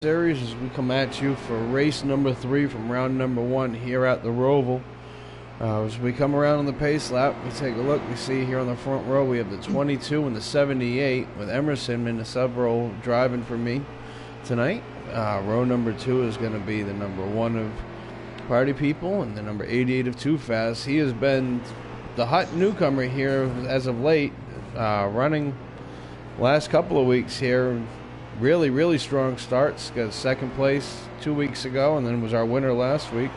Series as we come at you for race number 3 from round number 1 here at the Roval. As we come around on the pace lap, we take a look. We see here on the front row we have the 22 and the 78 with Emerson in the sub row driving for me tonight. Row number 2 is going to be the number 1 of Party People and the number 88 of Too Fast. He has been the hot newcomer here as of late, running last couple of weeks here. Really strong starts. Got second place 2 weeks ago and then was our winner last week.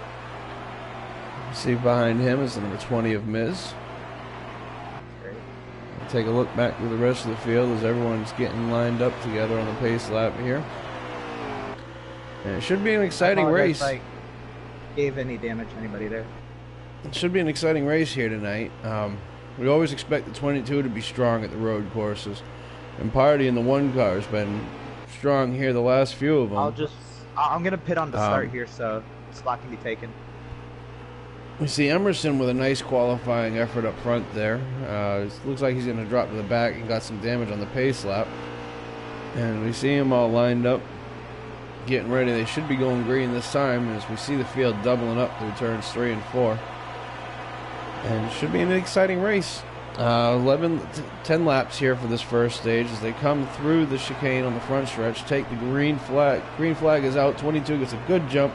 See behind him is the number 20 of Miz. Great. Take a look back to the rest of the field as everyone's getting lined up together on the pace lap here. And it should be an exciting race. I gave any damage to anybody there. It should be an exciting race here tonight. We always expect the 22 to be strong at the road courses. And Party in the 1 car has been strong here the last few of them. I'm gonna pit on the start here, so slot can be taken. We see Emerson with a nice qualifying effort up front there. It looks like he's going to drop to the back and got some damage on the pace lap. And we see him all lined up, getting ready. They should be going green this time as we see the field doubling up through turns 3 and 4. And it should be an exciting race. 10 laps here for this first stage as they come through the chicane on the front stretch, take the green flag. Green flag is out. 22 gets a good jump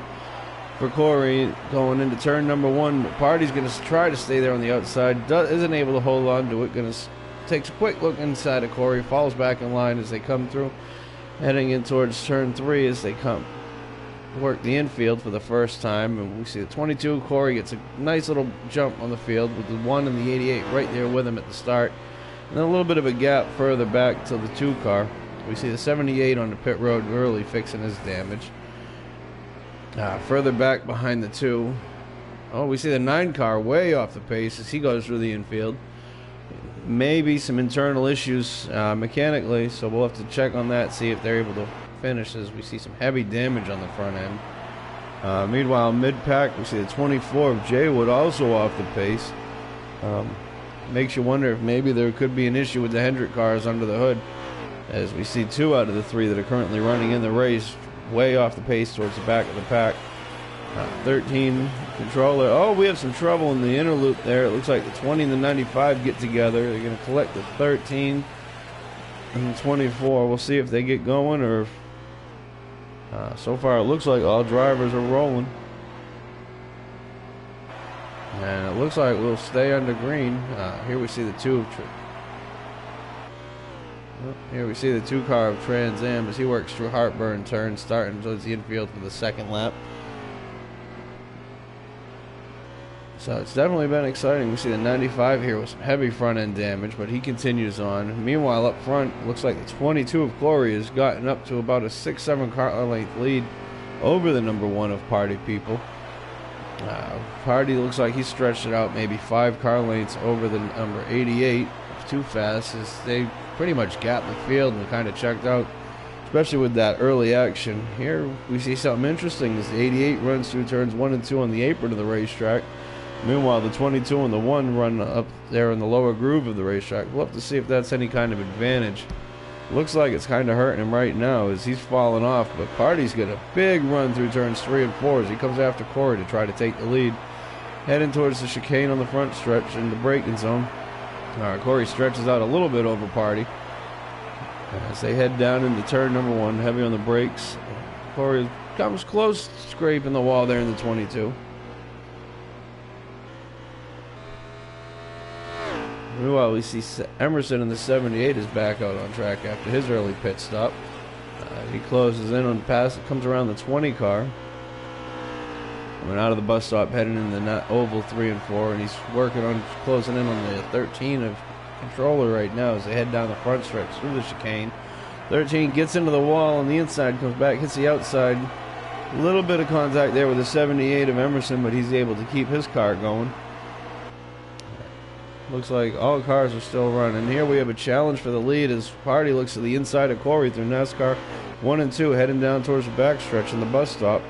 for Corey going into turn number 1. Party's going to try to stay there on the outside. Isn't able to hold on to it. Takes a quick look inside of Corey. Falls back in line as they come through. Heading in towards turn 3 as they work the infield for the first time. And we see the 22. Corey gets a nice little jump on the field with the 1 and the 88 right there with him at the start. And then a little bit of a gap further back to the 2 car. We see the 78 on the pit road early fixing his damage. Further back behind the 2. Oh, we see the 9 car way off the pace as he goes through the infield. Maybe some internal issues mechanically, so we'll have to check on that, see if they're able to finish as we see some heavy damage on the front end. Meanwhile, mid-pack, we see the 24 of Jaywood also off the pace. Makes you wonder if maybe there could be an issue with the Hendrick cars under the hood, as we see 2 out of the 3 that are currently running in the race way off the pace towards the back of the pack. 13 controller. Oh, we have some trouble in the inner loop there. It looks like the 20 and the 95 get together. They're going to collect the 13 and the 24. We'll see if they get going or if, so far it looks like all drivers are rolling. And it looks like we'll stay under green. Here we see the 2 Here we see the 2 car of Trans Am as he works through heartburn turns, starting towards the infield for the second lap. So it's definitely been exciting. We see the 95 here with some heavy front end damage, but he continues on. Meanwhile, up front, looks like the 22 of Corey has gotten up to about a 6-7 car length lead over the number 1 of Party People. Party looks like he stretched it out maybe 5 car lengths over the number 88 of Too Fast as they pretty much gapped the field and kind of checked out, especially with that early action. Here we see something interesting as the 88 runs through turns 1 and 2 on the apron of the racetrack. Meanwhile, the 22 and the 1 run up there in the lower groove of the racetrack. We'll have to see if that's any kind of advantage. Looks like it's kind of hurting him right now as he's falling off, but Party's got a big run through turns 3 and 4 as he comes after Corey to try to take the lead. Heading towards the chicane on the front stretch in the braking zone. Corey stretches out a little bit over Party as they head down into turn number 1, heavy on the brakes. Corey comes close, scraping the wall there in the 22. Meanwhile, we see Emerson in the 78 is back out on track after his early pit stop. He closes in on the pass. It comes around the 20 car. Coming out of the bus stop, heading in the oval 3 and 4, and he's working on closing in on the 13 of controller right now as they head down the front stretch through the chicane. 13 gets into the wall on the inside, comes back, hits the outside. A little bit of contact there with the 78 of Emerson, but he's able to keep his car going. Looks like all cars are still running. Here we have a challenge for the lead as Party looks to the inside of Corey through NASCAR 1 and 2, heading down towards the backstretch in the bus stop.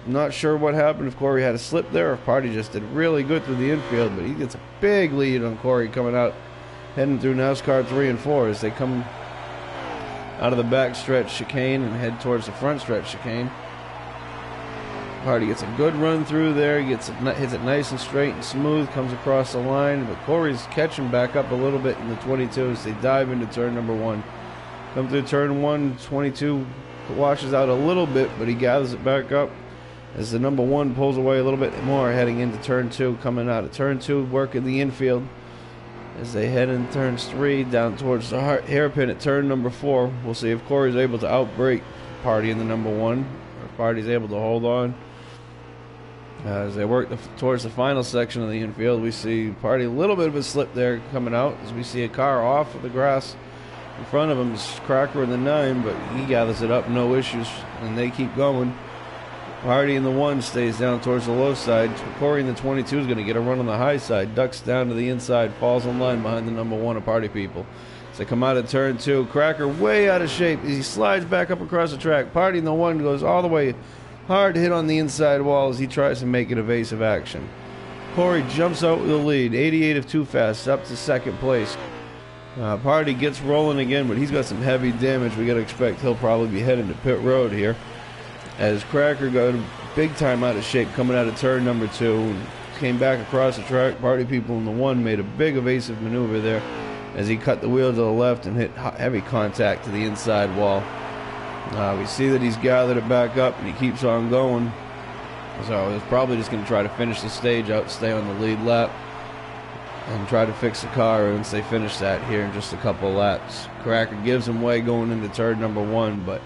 Not sure what happened, if Corey had a slip there or if Party just did really good through the infield, but he gets a big lead on Corey coming out, heading through NASCAR 3 and 4 as they come out of the back stretch chicane and head towards the front stretch chicane. Party gets a good run through there, hits it nice and straight and smooth, comes across the line, but Corey's catching back up a little bit in the 22 as they dive into turn number 1. Come through turn 1, 22 washes out a little bit, but he gathers it back up as the number 1 pulls away a little bit more, heading into turn 2, coming out of turn 2, working the infield as they head in turns 3 down towards the hairpin at turn number 4. We'll see if Corey's able to outbrake Party in the number 1, or Party's able to hold on. As they work towards the final section of the infield, we see Party a little bit of a slip there coming out as we see a car off of the grass. In front of him is Cracker in the 9, but he gathers it up, no issues, and they keep going. Party in the 1 stays down towards the low side. Corey in the 22 is going to get a run on the high side, ducks down to the inside, falls in line behind the number 1 of Party People. As they come out of turn 2, Cracker way out of shape as he slides back up across the track. Party in the 1 goes all the way hard hit on the inside wall as he tries to make an evasive action. Corey jumps out with the lead, 88 of Too Fast, up to second place. Party gets rolling again, but he's got some heavy damage. We got to expect he'll probably be heading to pit road here. As Cracker got big time out of shape coming out of turn number 2, and came back across the track. Party People in the 1 made a big evasive maneuver there as he cut the wheel to the left and hit heavy contact to the inside wall. We see that he's gathered it back up and he keeps on going. So he's probably just going to try to finish the stage out, stay on the lead lap, and try to fix the car once they finish that here in just a couple of laps. Cracker gives him way going into turn number 1, but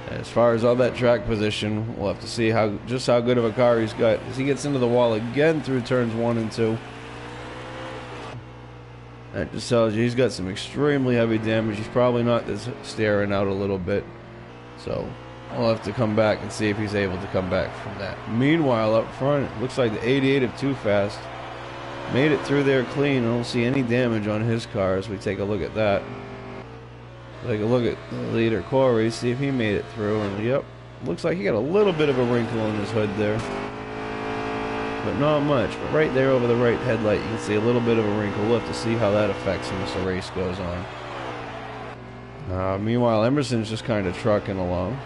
as far as all that track position, we'll have to see just how good of a car he's got as he gets into the wall again through turns 1 and 2. That just tells you he's got some extremely heavy damage. He's probably not just staring out a little bit. So we'll have to come back and see if he's able to come back from that. Meanwhile, up front, it looks like the 88 of Too Fast made it through there clean. I don't see any damage on his car as we take a look at that. Take a look at the leader, Corey, see if he made it through. And yep, looks like he got a little bit of a wrinkle in his hood there, but not much. But right there over the right headlight, you can see a little bit of a wrinkle. We'll have to see how that affects him as the race goes on. Meanwhile, Emerson's just kind of trucking along.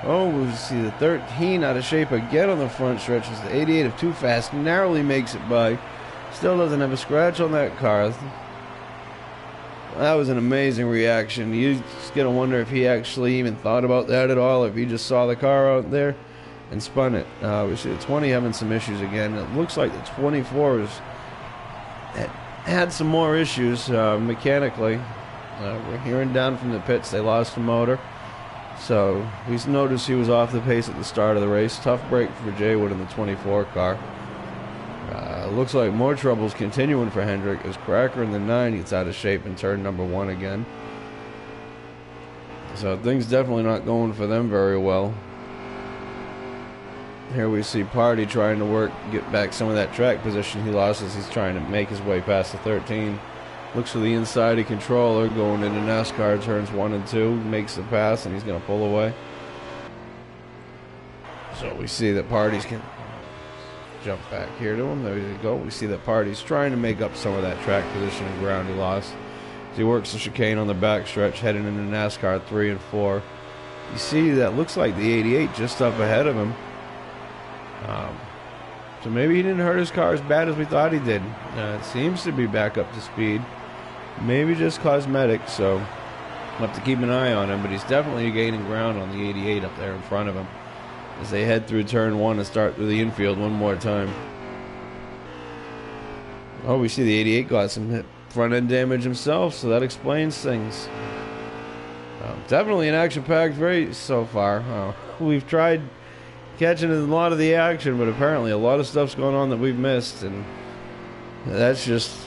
Oh, we see the 13 out of shape again on the front stretch as the 88 of Too Fast narrowly makes it by. Still doesn't have a scratch on that car. That was an amazing reaction. You just gotta wonder if he actually even thought about that at all, if he just saw the car out there and spun it. We see the 20 having some issues again. It looks like the 24 had some more issues mechanically. We're hearing down from the pits they lost the motor. So we noticed he was off the pace at the start of the race. Tough break for Jaywood in the 24 car. Looks like more troubles continuing for Hendrick as Cracker in the 9 gets out of shape in turn number 1 again. So things definitely not going for them very well. Here we see Party trying to get back some of that track position he lost as he's trying to make his way past the 13. Looks for the inside of controller going into NASCAR turns 1 and 2. Makes the pass and he's going to pull away. So we see that Party's can jump back here to him. There you go. We see that Party's trying to make up some of that track position and ground he lost. As he works the chicane on the back stretch heading into NASCAR 3 and 4. You see that looks like the 88 just up ahead of him. So maybe he didn't hurt his car as bad as we thought he did. It seems to be back up to speed. Maybe just cosmetic, so we'll have to keep an eye on him, but he's definitely gaining ground on the 88 up there in front of him as they head through turn 1 and start through the infield one more time. Oh, we see the 88 got some front end damage himself, so that explains things. Definitely an action-packed race so far. We've tried catching a lot of the action, but apparently a lot of stuff's going on that we've missed, and that's just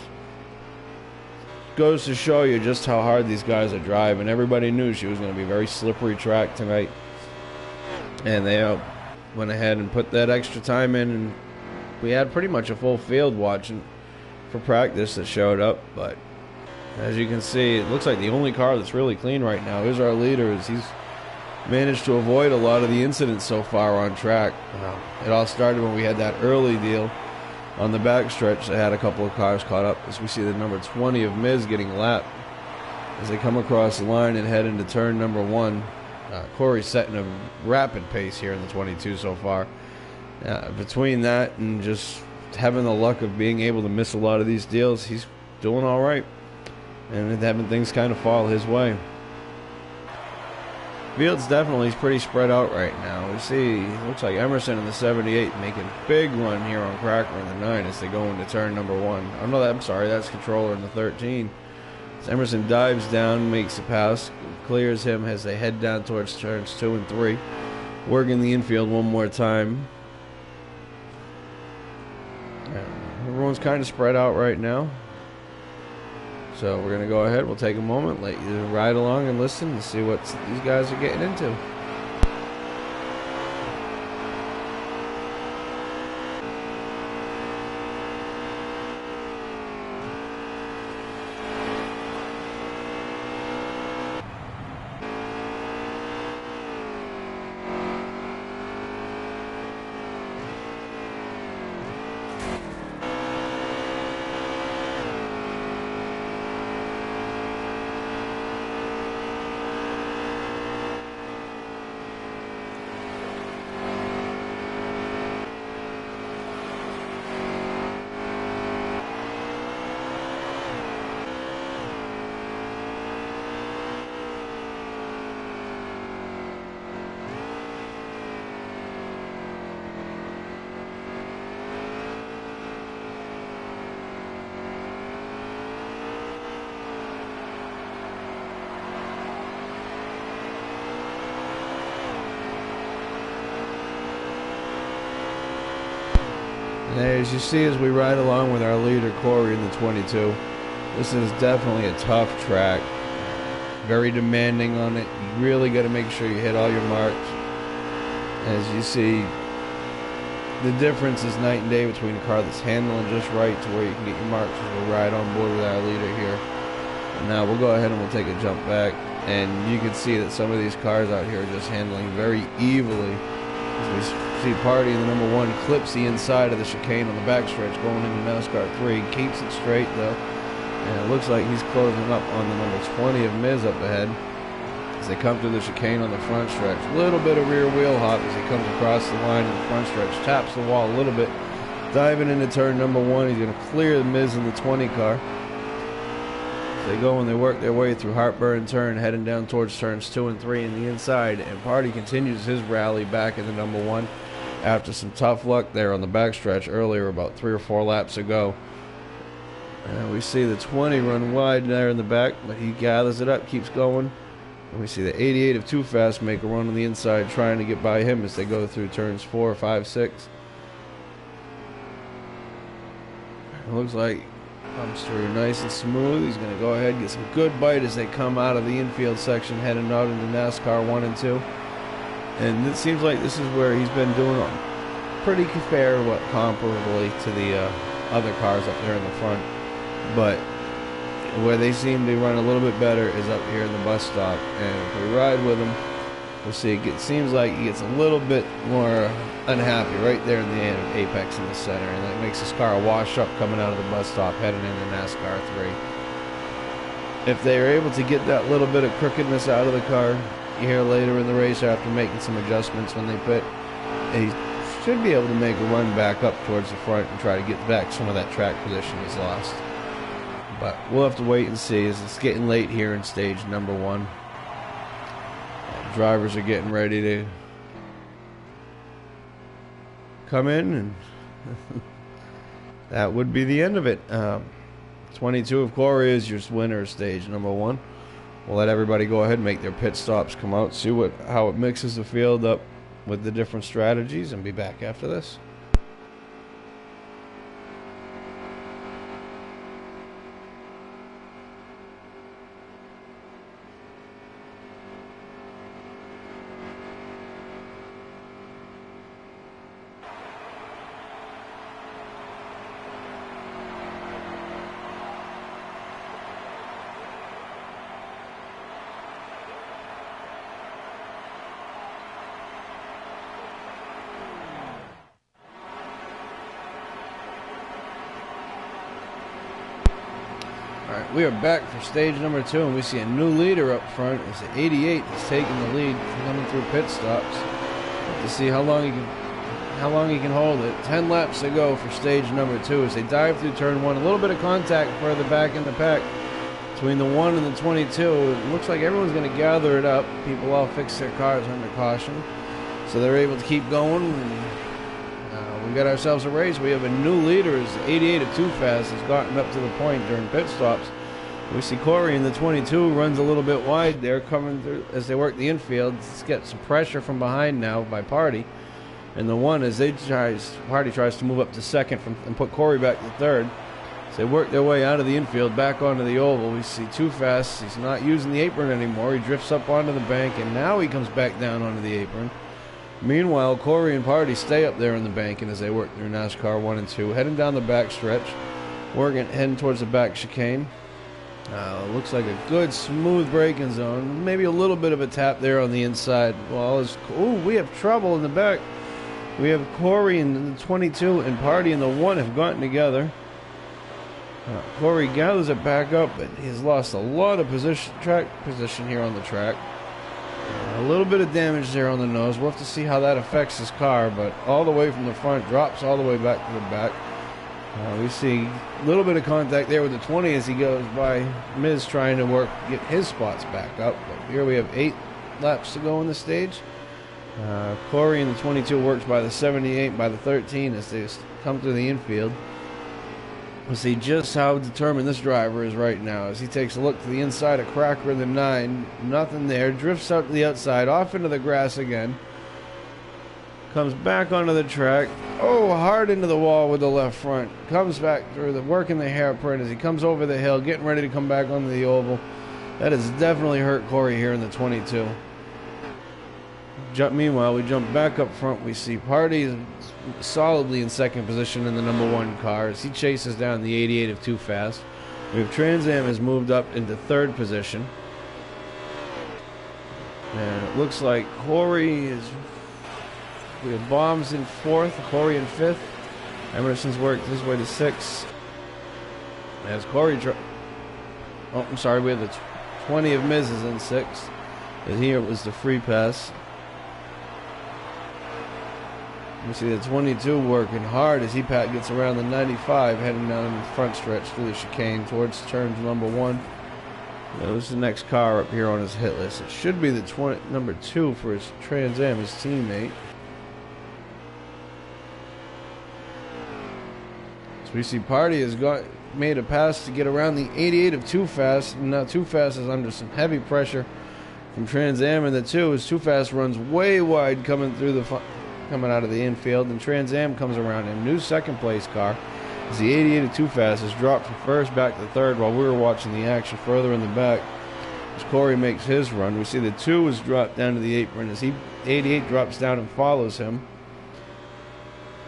goes to show you just how hard these guys are driving. Everybody knew she was going to be a very slippery track tonight, and they went ahead and put that extra time in, and we had pretty much a full field watching for practice that showed up. But as you can see, it looks like the only car that's really clean right now is our leader, as he's managed to avoid a lot of the incidents so far on track. It all started when we had that early deal On the backstretch, they had a couple of cars caught up as we see the number 20 of Miz getting lapped as they come across the line and head into turn number 1. Corey's setting a rapid pace here in the 22 so far. Between that and just having the luck of being able to miss a lot of these deals, he's doing all right. And having things kind of fall his way. Field's definitely pretty spread out right now. We see, looks like Emerson in the 78 making a big run here on Cracker in the 9 as they go into turn number 1. Oh, no, I'm sorry, that's Controller in the 13. As Emerson dives down, makes a pass, clears him as they head down towards turns 2 and 3. Working the infield one more time. Everyone's kind of spread out right now. So we're going to go ahead, we'll take a moment, let you ride along and listen and see what these guys are getting into. And as you see, as we ride along with our leader Corey in the 22, this is definitely a tough track. Very demanding on it. You really got to make sure you hit all your marks. As you see, the difference is night and day between a car that's handling just right to where you can get your marks as we ride on board with our leader here. And now we'll go ahead and we'll take a jump back, and you can see that some of these cars out here are just handling very evilly. As we see Party in the number 1 clips the inside of the chicane on the backstretch going into NASCAR 3. Keeps it straight though, and it looks like he's closing up on the number 20 of Miz up ahead as they come through the chicane on the front stretch. A little bit of rear wheel hop as he comes across the line in the front stretch, taps the wall a little bit, diving into turn number 1. He's going to clear the Miz in the 20 car. They go and they work their way through Heartburn turn, heading down towards turns 2 and 3 in the inside, and Party continues his rally back in the number 1 after some tough luck there on the backstretch earlier about 3 or 4 laps ago. And we see the 20 run wide there in the back, but he gathers it up, keeps going. And we see the 88 of Too Fast make a run on the inside, trying to get by him as they go through turns 4, 5, 6. It looks like comes through nice and smooth. He's going to go ahead and get some good bite as they come out of the infield section, heading out into NASCAR 1 and 2. And it seems like this is where he's been doing pretty fair, comparably to the other cars up there in the front. But where they seem to run a little bit better is up here in the bus stop. And if we ride with him, we'll see. It seems like he gets a little bit more unhappy right there in the apex in the center, and that makes his car wash up coming out of the bus stop heading into NASCAR 3. If they are able to get that little bit of crookedness out of the car here later in the race after making some adjustments when they pit, he should be able to make a run back up towards the front and try to get back some of that track position he's lost. But we'll have to wait and see as it's getting late here in stage number 1. Drivers are getting ready to come in, and that would be the end of it. 22 of Corey is your winner of stage number 1. We'll let everybody go ahead and make their pit stops, come out, see how it mixes the field up with the different strategies, and be back after this. Alright, we are back for stage number 2, and we see a new leader up front. It's the 88 that's taking the lead, coming through pit stops. To see how long he can hold it. 10 laps to go for stage number 2 as they dive through turn 1. A little bit of contact further back in the pack between the 1 and the 22. It looks like everyone's going to gather it up. People all fix their cars under caution, so they're able to keep going. And, we got ourselves a race. We have a new leader as the 88 of Too Fast has gotten up to the point during pit stops. We see Corey in the 22 runs a little bit wide there, coming through as they work the infield. Let's get some pressure from behind now by Party. And the 1 as Party tries to move up to second and put Corey back to third. So they work their way out of the infield back onto the oval. We see Too Fast. He's not using the apron anymore. He drifts up onto the bank, and now he comes back down onto the apron. Meanwhile, Corey and Party stay up there in the banking as they work through NASCAR 1 and 2, heading down the back stretch, heading towards the back chicane. Looks like a good smooth braking zone. Maybe a little bit of a tap there on the inside. Well, we have trouble in the back. We have Corey in the 22 and Party in the 1 have gotten together. Corey gathers it back up, but he's lost a lot of track position here on the track. A little bit of damage there on the nose. We'll have to see how that affects his car, but all the way from the front, drops all the way back to the back. We see a little bit of contact there with the 20 as he goes by Miz trying to get his spots back up. But here we have 8 laps to go in the stage. Corey in the 22 works by the 78, by the 13 as they come through the infield. We'll see just how determined this driver is right now as he takes a look to the inside of Cracker in the 9. Nothing there. Drifts out to the outside, off into the grass again. Comes back onto the track. Oh, hard into the wall with the left front. Comes back through working the hairpin as he comes over the hill, getting ready to come back onto the oval. That has definitely hurt Corey here in the 22. Meanwhile, we jump back up front. We see Party solidly in second position in the number 1 car as he chases down the 88 of Too Fast. We have Trans Am has moved up into third position. And it looks like Corey is... We have Bombs in 4th, Corey in 5th. Emerson's worked his way to 6th. As Corey... Oh, I'm sorry, we have the 20 of Miz is in 6th. And here it was the free pass. We see the 22 working hard as he gets around the 95, heading down the front stretch through the chicane towards turn number 1. This is the next car up here on his hit list. It should be the number 2 for his Trans Am, his teammate. So we see Party has made a pass to get around the 88 of Too Fast, and now Too Fast is under some heavy pressure from Trans Am in the 2 as Too Fast runs way wide coming out of the infield, and Trans Am comes around in a new second place car as the 88 of Too Fast has dropped from first back to third while we were watching the action further in the back as Corey makes his run. We see the 2 is dropped down to the apron as 88 drops down and follows him.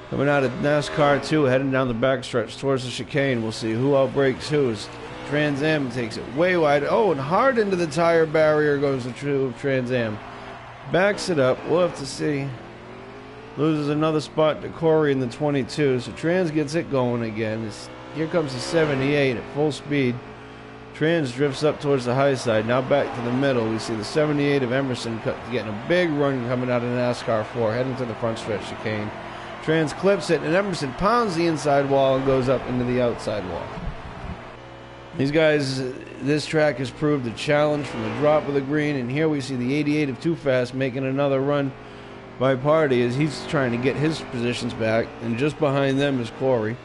Coming out of NASCAR 2, heading down the backstretch towards the chicane, we'll see who outbreaks who as Trans Am takes it way wide. Oh, and hard into the tire barrier goes the Trans Am. Backs it up. We'll have to see. Loses another spot to Corey in the 22, so Trans gets it going again. Here comes the 78 at full speed. Trans drifts up towards the high side, now back to the middle. We see the 78 of Emerson getting a big run coming out of NASCAR 4, heading to the front stretch chicane. Trans clips it, and Emerson pounds the inside wall and goes up into the outside wall. These guys, this track has proved a challenge from the drop of the green, and here we see the 88 of Too Fast making another run by Party as he's trying to get his positions back, and just behind them is Corey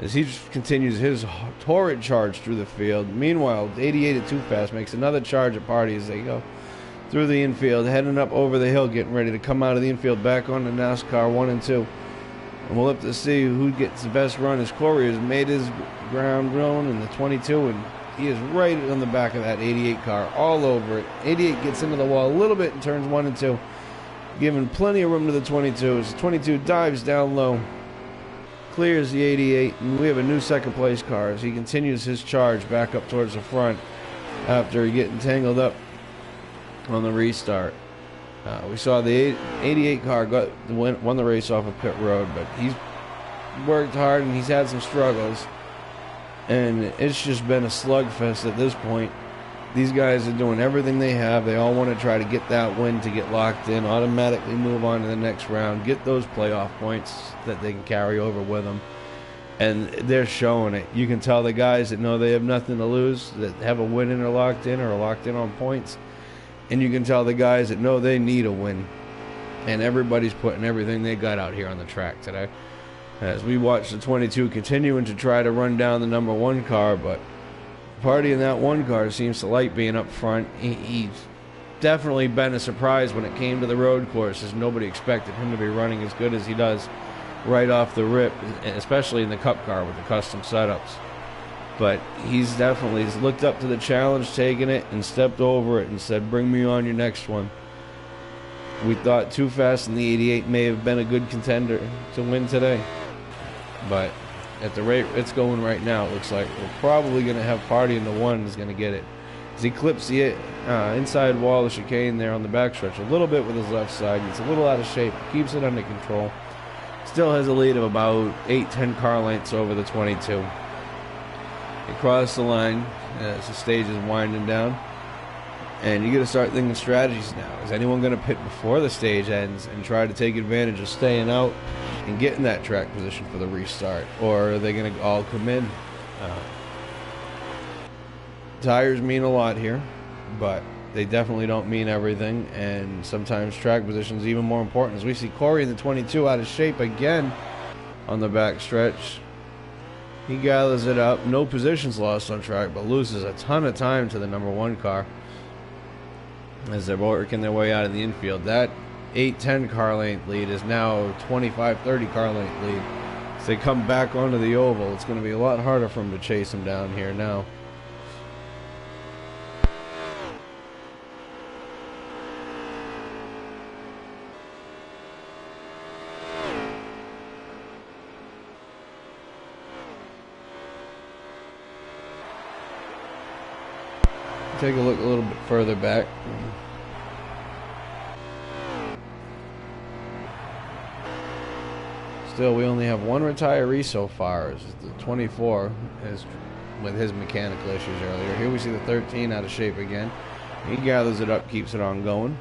as he continues his torrid charge through the field. Meanwhile, 88 of Too Fast makes another charge at Party as they go through the infield, heading up over the hill, getting ready to come out of the infield back on the NASCAR 1 and 2. And we'll have to see who gets the best run as Corey has made his ground run in the 22, and he is right on the back of that 88 car, all over it. 88 gets into the wall a little bit in turns 1 and 2. Giving plenty of room to the 22 as the 22 dives down low, clears the 88, and we have a new second place car as he continues his charge back up towards the front after getting tangled up on the restart. We saw the 88 car won the race off of pit road, but he's worked hard and he's had some struggles. And it's just been a slugfest at this point. These guys are doing everything they have. They all want to try to get that win to get locked in, automatically move on to the next round, get those playoff points that they can carry over with them. And they're showing it. You can tell the guys that know they have nothing to lose, that have a win and are locked in or are locked in on points. And you can tell the guys that know they need a win. And everybody's putting everything they got out here on the track today. As we watch the 22 continuing to try to run down the number 1 car, but Party in that 1 car seems to like being up front. He's definitely been a surprise when it came to the road courses. Nobody expected him to be running as good as he does right off the rip, especially in the Cup car with the custom setups. But he's definitely looked up to the challenge, taken it, and stepped over it and said, bring me on your next one. We thought Too Fast in the 88 may have been a good contender to win today. But at the rate it's going right now, it looks like we're probably going to have Party in the 1 is going to get it. As he clips the inside wall of chicane there on the backstretch a little bit with his left side. Gets a little out of shape, keeps it under control. Still has a lead of about 8-10 car lengths over the 22. He crossed the line as the stage is winding down. And you got to start thinking strategies now. Is anyone going to pit before the stage ends and try to take advantage of staying out and getting that track position for the restart? Or are they going to all come in? Tires mean a lot here, but they definitely don't mean everything. And sometimes track position is even more important. As we see Corey in the 22 out of shape again on the back stretch. He gathers it up. No positions lost on track, but loses a ton of time to the number 1 car as they're working their way out of the infield. That 8-10 car length lead is now 25-30 car length lead. As they come back onto the oval, it's going to be a lot harder for them to chase them down here now. Take a look a little bit further back. Still, we only have 1 retiree so far. It's the 24 is with his mechanical issues earlier. Here we see the 13 out of shape again. He gathers it up, keeps it on going.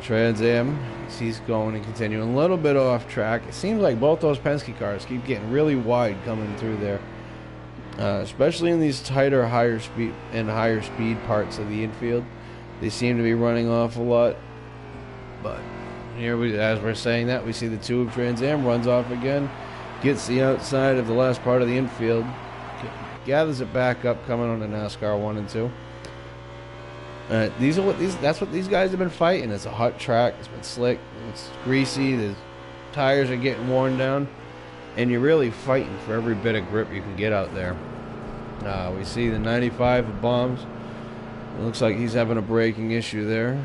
Trans Am, he's going and continuing a little bit off track. It seems like both those Penske cars keep getting really wide coming through there. Especially in these tighter, higher speed parts of the infield. They seem to be running off a lot. But here, as we're saying that, we see the 2 of Trans Am runs off again. Gets the outside of the last part of the infield. Gathers it back up, coming on the NASCAR 1 and 2. That's what these guys have been fighting. It's a hot track. It's been slick. It's greasy. The tires are getting worn down. And you're really fighting for every bit of grip you can get out there. We see the 95 of Bombs. It looks like he's having a braking issue there.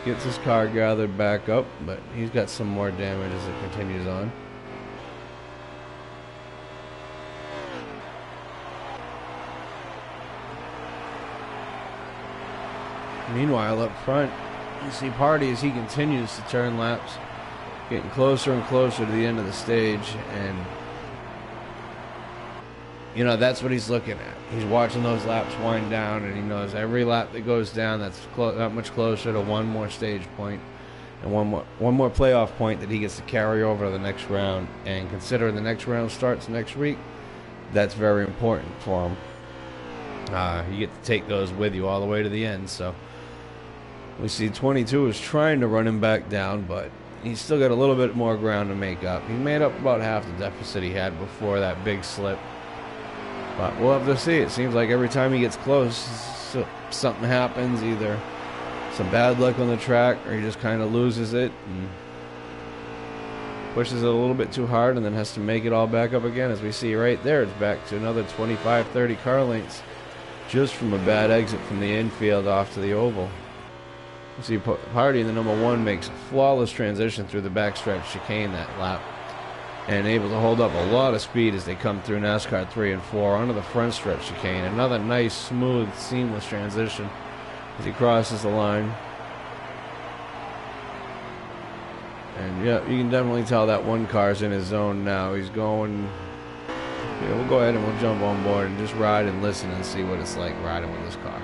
Gets his car gathered back up, but he's got some more damage as it continues on. Meanwhile, up front, you see Party as he continues to turn laps. Getting closer and closer to the end of the stage, and you know that's what he's looking at. He's watching those laps wind down, and he knows every lap that goes down, that's that much closer to 1 more stage point and one more playoff point that he gets to carry over to the next round. And considering the next round starts next week, that's very important for him. You get to take those with you all the way to the end. So we see 22 is trying to run him back down, but he's still got a little bit more ground to make up. He made up about half the deficit he had before that big slip. But we'll have to see. It seems like every time he gets close, something happens. Either some bad luck on the track, or he just kind of loses it and pushes it a little bit too hard and then has to make it all back up again. As we see right there, it's back to another 25-30 car lengths just from a bad exit from the infield off to the oval. You see Party in the number 1 makes a flawless transition through the backstretch chicane that lap, and able to hold up a lot of speed as they come through NASCAR 3 and 4 onto the front stretch chicane. Another nice, smooth, seamless transition as he crosses the line. And yeah, you can definitely tell that one car's in his zone now. He's going. Yeah, we'll go ahead and we'll jump on board and just ride and listen and see what it's like riding with this car.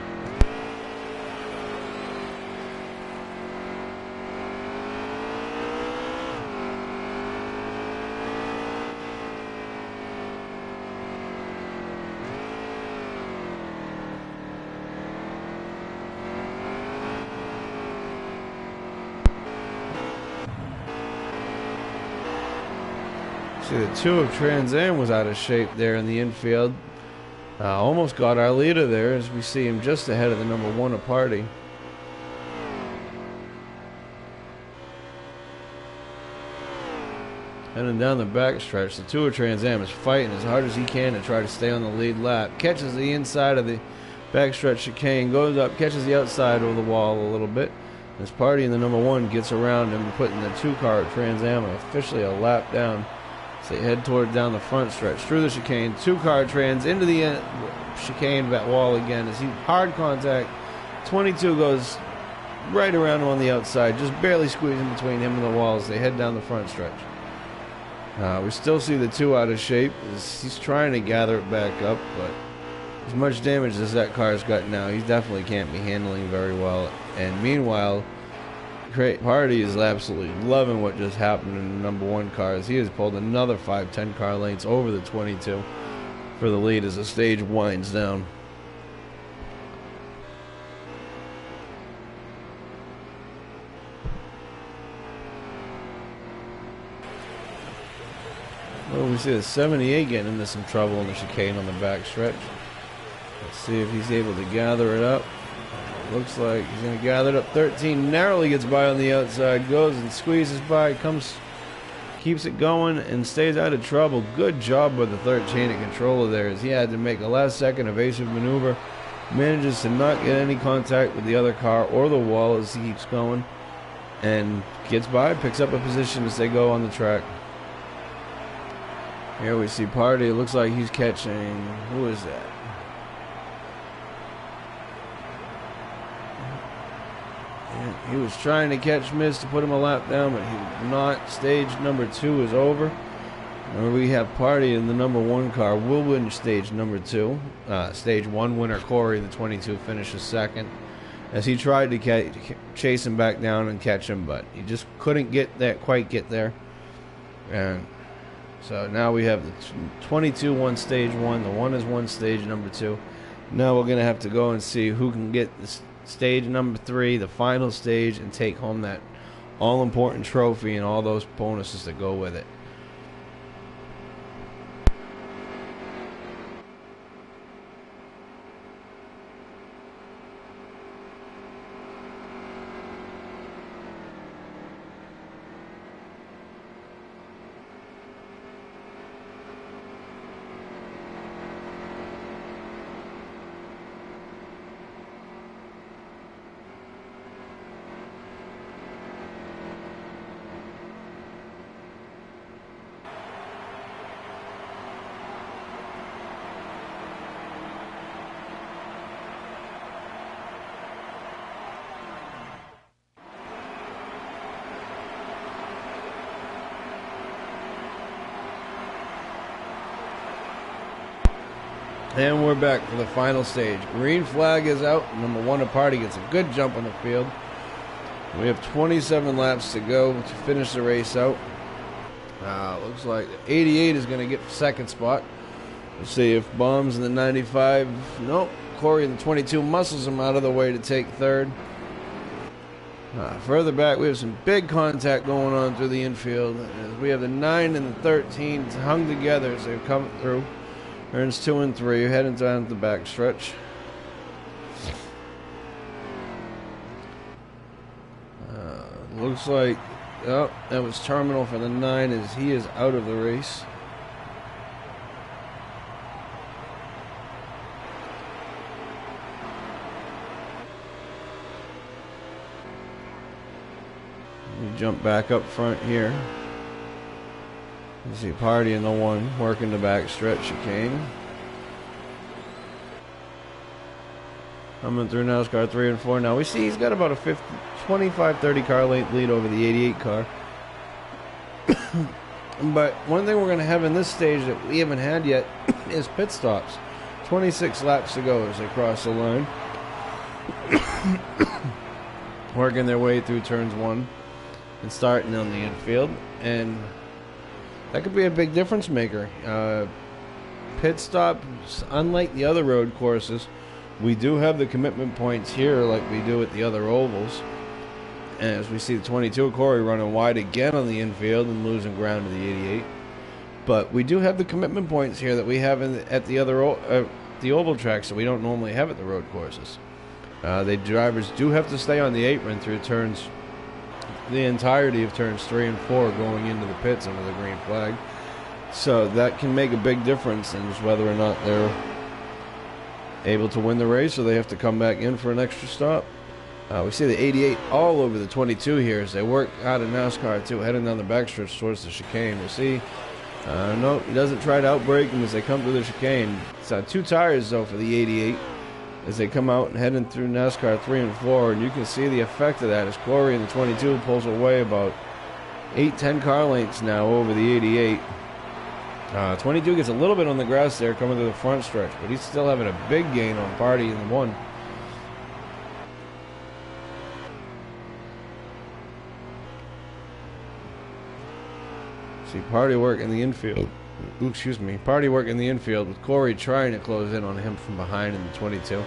See, the 2 of Trans Am was out of shape there in the infield. Almost got our leader there as we see him just ahead of the number 1 of Party. Heading down the backstretch, the 2 of Trans Am is fighting as hard as he can to try to stay on the lead lap. Catches the inside of the backstretch chicane, goes up, catches the outside of the wall a little bit. As Party in the number 1 gets around him, putting the 2 car at Trans Am officially a lap down. So they head toward down the front stretch through the chicane, 2 car Trans into the chicane that wall again as he hard contact. 22 goes right around him on the outside, just barely squeezing between him and the wall as they head down the front stretch. We still see the 2 out of shape as he's trying to gather it back up, but as much damage as that car's got now, he definitely can't be handling very well. And meanwhile, Party is absolutely loving what just happened in the number 1 car as he has pulled another 5-10 car lengths over the 22 for the lead as the stage winds down. Well, we see the 78 getting into some trouble in the chicane on the back stretch. Let's see if he's able to gather it up. Looks like he's going to gather it up. 13 narrowly gets by on the outside, goes and squeezes by, keeps it going and stays out of trouble. Good job by the 13 at controller there as he had to make a last-second evasive maneuver. Manages to not get any contact with the other car or the wall as he keeps going and gets by, picks up a position as they go on the track. Here we see Party. It looks like he's catching. Who is that? He was trying to catch Miz to put him a lap down, but he did not. Stage number 2 is over. And we have Party in the number 1 car. Will win stage number 2. Stage 1 winner Corey, the 22, finishes second. As he tried to chase him back down and catch him, but he just couldn't quite get there. And so now we have the 22 won stage 1. The 1 is won stage number 2. Now we're going to have to go and see who can get this stage number 3, the final stage, and take home that all-important trophy and all those bonuses that go with it. And we're back for the final stage. Green flag is out. Number 1 of Party gets a good jump on the field. We have 27 laps to go to finish the race out. Looks like 88 is going to get second spot. Let's see if Bombs in the 95. Nope. Corey in the 22 muscles him out of the way to take third. Further back, we have some big contact going on through the infield. As we have the 9 and the 13 hung together as they've come through. Turns 2 and 3, heading down the back stretch. Looks like, oh, that was terminal for the 9 as he is out of the race. We jump back up front here. You see Party in the 1, working the back stretch chicane. Coming through NASCAR 3 and 4 now. We see he's got about a 25-30 car length lead over the 88 car. But one thing we're going to have in this stage that we haven't had yet is pit stops. 26 laps to go as they cross the line. Working their way through turns 1 and starting on the infield. And that could be a big difference maker. Pit stops, unlike the other road courses, we do have the commitment points here like we do at the other ovals. And as we see the 22 Corey running wide again on the infield and losing ground to the 88. But we do have the commitment points here that we have at the other the oval tracks that we don't normally have at the road courses. The drivers do have to stay on the apron through the entirety of turns 3 and 4 going into the pits under the green flag. So that can make a big difference in whether or not they're able to win the race or they have to come back in for an extra stop. We see the 88 all over the 22 here as they work out of NASCAR 2, heading down the backstretch towards the chicane. We'll see. No, he doesn't try to outbrake them as they come through the chicane. It's 2 tires, though, for the 88 as they come out and heading through NASCAR 3 and 4. And you can see the effect of that as Corey in the 22 pulls away about 8-10 car lengths now over the 88. 22 gets a little bit on the grass there coming to the front stretch, but he's still having a big gain on Party in the 1. See Party work in the infield. Ooh, excuse me. Party work in the infield with Corey trying to close in on him from behind in the 22.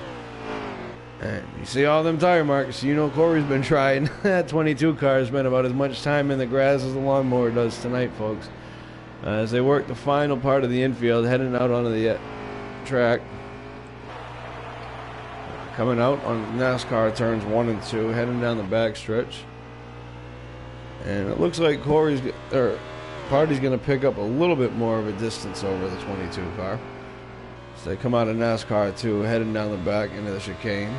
And you see all them tire marks. You know Corey's been trying. That 22 car has spent about as much time in the grass as the lawnmower does tonight, folks. As they work the final part of the infield, heading out onto the track. Coming out on NASCAR turns 1 and 2, heading down the backstretch. And it looks like Party's going to pick up a little bit more of a distance over the 22 car. So they come out of NASCAR 2, heading down the back into the chicane.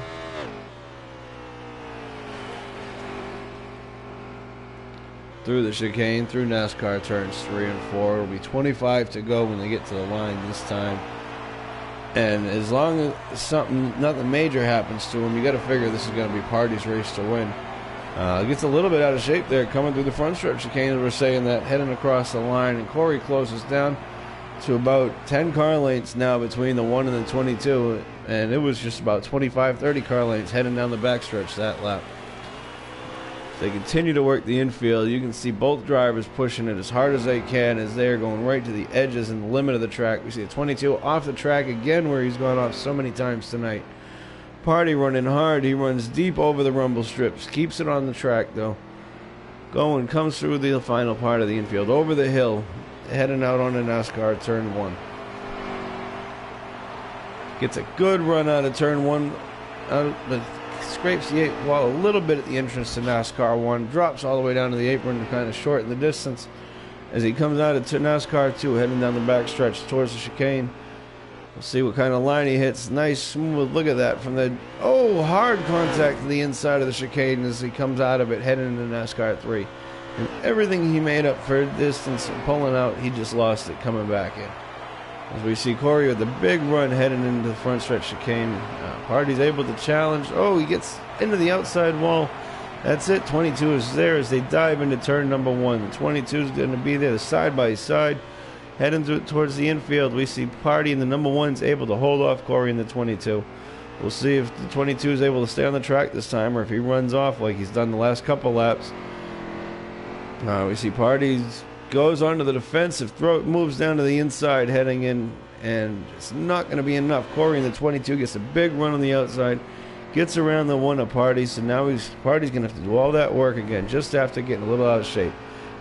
Through the chicane, through NASCAR turns 3 and 4. It'll be 25 to go when they get to the line this time. And as long as nothing major happens to him, you got to figure this is going to be Party's race to win. Gets a little bit out of shape there coming through the front stretch chicane, as we're saying that, heading across the line. And Corey closes down to about 10 car lengths now between the 1 and the 22. And it was just about 25-30 car lengths heading down the backstretch that lap. They continue to work the infield. You can see both drivers pushing it as hard as they can as they're going right to the edges and the limit of the track. We see the 22 off the track again where he's gone off so many times tonight. Party running hard. He runs deep over the rumble strips. Keeps it on the track, though. Comes through the final part of the infield. Over the hill. Heading out on the NASCAR turn 1. Gets a good run out of turn 1. But scrapes the 8 wall a little bit at the entrance to NASCAR 1. Drops all the way down to the apron to kind of shorten the distance. As he comes out of NASCAR 2, heading down the backstretch towards the chicane. We'll see what kind of line he hits. Nice, smooth. Look at that from the... Oh, hard contact to the inside of the chicane as he comes out of it, heading into NASCAR 3. And everything he made up for distance and pulling out, he just lost it coming back in. As we see Corey with the big run heading into the front stretch chicane. Party's able to challenge. Oh, he gets into the outside wall. That's it. 22 is there as they dive into turn number 1. The 22 is going to be there side by side. Heading towards the infield, we see Party in the number 1 is able to hold off Corey in the 22. We'll see if the 22 is able to stay on the track this time or if he runs off like he's done the last couple laps. We see Party goes onto the defensive, moves down to the inside, heading in, and it's not going to be enough. Corey in the 22 gets a big run on the outside, gets around the 1 of Party, so now Party's going to have to do all that work again just after getting a little out of shape.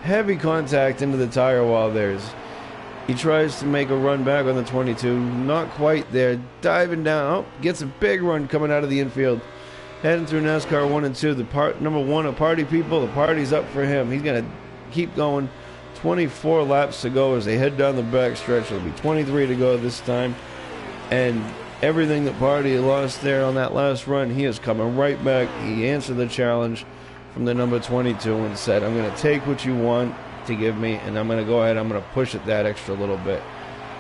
Heavy contact into the tire wall there. He tries to make a run back on the 22. Not quite there. Diving down. Oh, gets a big run coming out of the infield. Heading through NASCAR 1 and 2. Number 1 of Party people. The Party's up for him. He's going to keep going. 24 laps to go as they head down the back stretch. It'll be 23 to go this time. And everything that Party lost there on that last run, he is coming right back. He answered the challenge from the number 22 and said, I'm going to take what you want to give me, and I'm going to go ahead, I'm going to push it that extra little bit.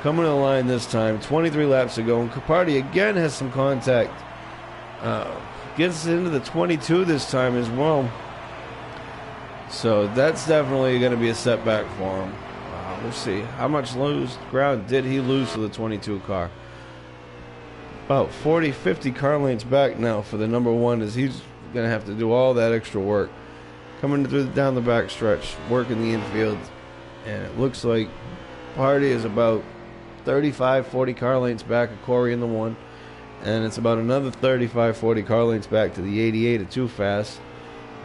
Coming to the line this time, 23 laps to go, and Party again has some contact. Gets into the 22 this time as well. So that's definitely going to be a setback for him. We'll see. How much ground did he lose to the 22 car? About 40, 50 car lengths back now for the number one, as he's going to have to do all that extra work. Coming down the back stretch, working the infield. And it looks like Party is about 35, 40 car lengths back of Corey in the one. And it's about another 35, 40 car lengths back to the 88 at Too Fast,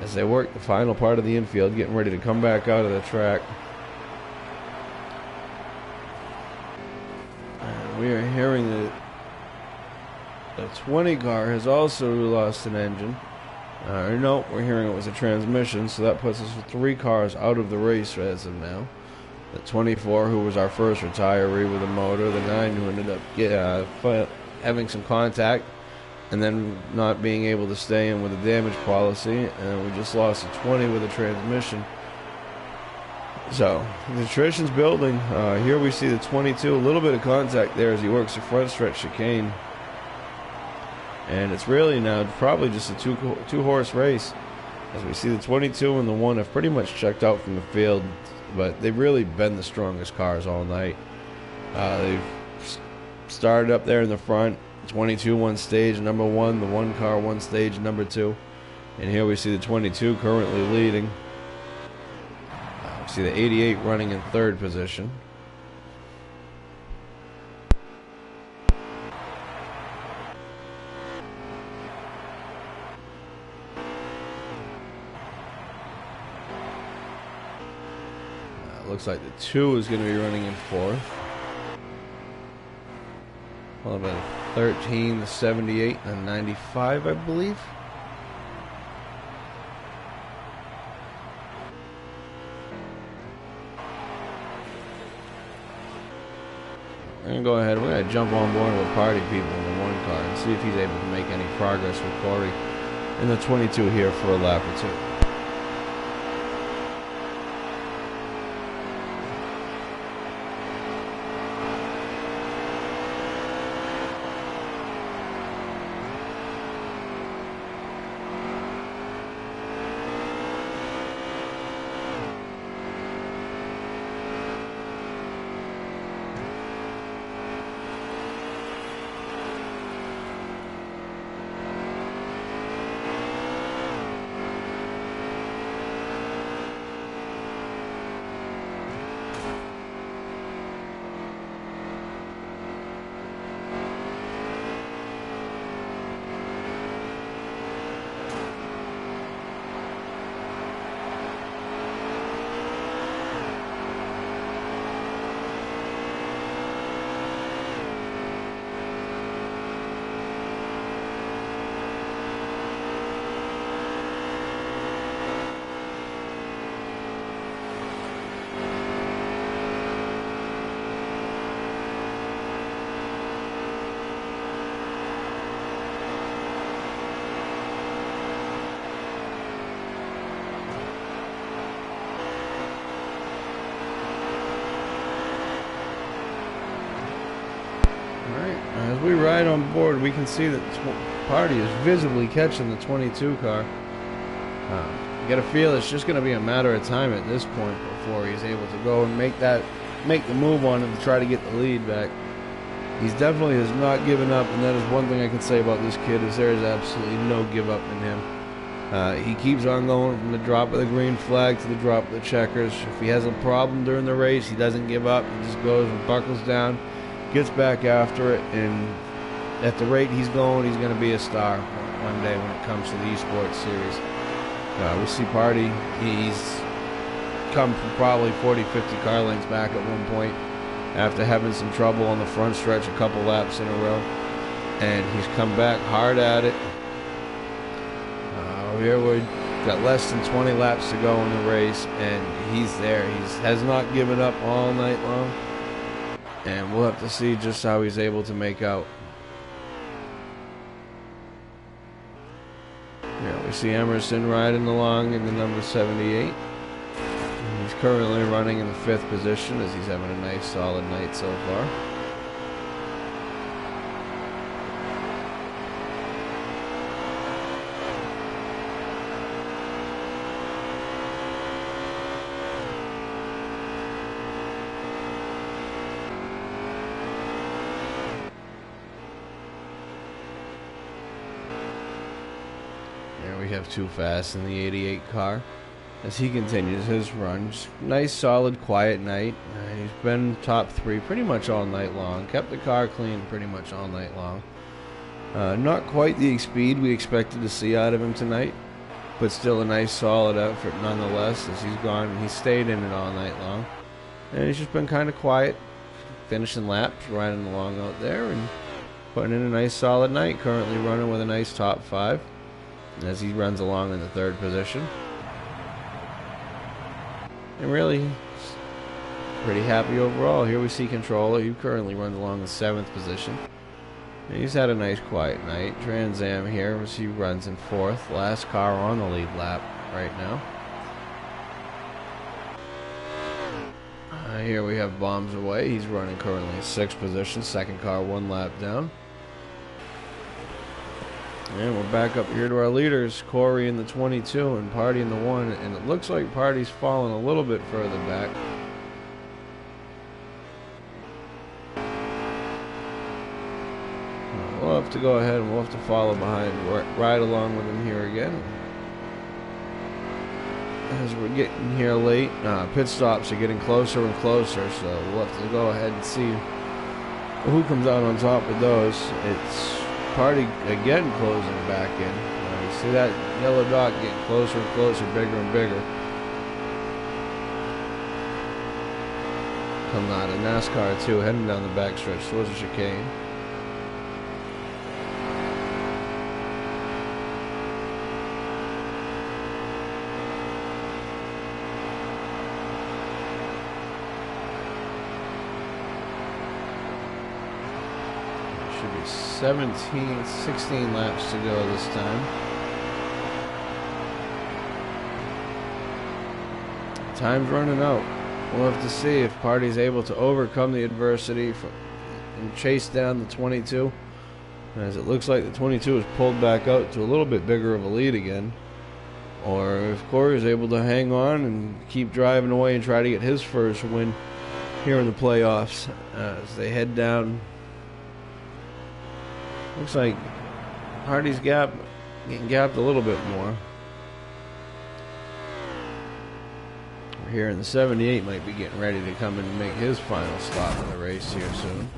as they work the final part of the infield, getting ready to come back out of the track. And we are hearing that the 20 car has also lost an engine. No, we're hearing it was a transmission, so that puts us with 3 cars out of the race as of now. The 24, who was our first retiree with a motor, the 9, who ended up having some contact and then not being able to stay in with a damage policy, and we just lost a 20 with a transmission. So the attrition's building. Here we see the 22, a little bit of contact there as he works the front stretch chicane, and it's really now probably just a two-horse race, as we see the 22 and the 1 have pretty much checked out from the field, but they've really been the strongest cars all night. They've started up there in the front. 22 one stage number 1, the 1 car one stage number 2, and here we see the 22 currently leading. We see the 88 running in 3rd position. Looks like the 2 is going to be running in 4th. Well, about 13, the 78, and 95, I believe. We're going to go ahead. We're going to jump on board with Party people in the 1 car and see if he's able to make any progress with Corey in the 22 here for a lap or 2. As we ride on board, we can see that Party is visibly catching the 22 car. You get a feel it's just going to be a matter of time at this point before he's able to go and make the move on him to try to get the lead back. He's definitely has not given up, and that is one thing I can say about this kid, is there is absolutely no give up in him. He keeps on going from the drop of the green flag to the drop of the checkers. If he has a problem during the race, he doesn't give up. He just goes and buckles down, gets back after it, and at the rate he's going, he's going to be a star one day when it comes to the esports series. We see Party, he's come from probably 40, 50 car lengths back at one point after having some trouble on the front stretch a couple laps in a row, and he's come back hard at it. Here we've got less than 20 laps to go in the race, and he's there. He has not given up all night long, and we'll have to see just how he's able to make out. Yeah, we see Emerson riding along in the number 78. He's currently running in the 5th position, as he's having a nice solid night so far. we have Too Fast in the 88 car as he continues his run. Just nice, solid, quiet night. He's been top 3 pretty much all night long. Kept the car clean pretty much all night long. Not quite the speed we expected to see out of him tonight, but still a nice, solid effort nonetheless as he's gone and he stayed in it all night long. And he's just been kind of quiet, finishing laps, riding along out there, and putting in a nice, solid night. Currently running with a nice top 5 as he runs along in the 3rd position. And really, pretty happy overall. Here we see Controller. He currently runs along the 7th position. And he's had a nice, quiet night. Trans Am here as he runs in 4th. Last car on the lead lap right now. Here we have Bombs Away. He's running currently in 6th position. 2nd car 1 lap down. And we're back up here to our leaders, Corey in the 22 and Party in the 1. And it looks like Party's falling a little bit further back. We'll have to go ahead and we'll have to follow behind, ride along with him here again. As we're getting here late, pit stops are getting closer and closer, so we'll have to go ahead and see who comes out on top of those. It's Party again closing back in. You see that yellow dot getting closer and closer, bigger and bigger. Coming out of NASCAR too, heading down the backstretch towards the chicane. Should be 16 laps to go this time. Time's running out. We'll have to see if Party's able to overcome the adversity and chase down the 22. As it looks like the 22 is pulled back out to a little bit bigger of a lead again. Or if Corey is able to hang on and keep driving away and try to get his first win here in the playoffs as they head down. Looks like Party's getting gapped a little bit more. We're here in the 78, might be getting ready to come in and make his final stop in the race here soon.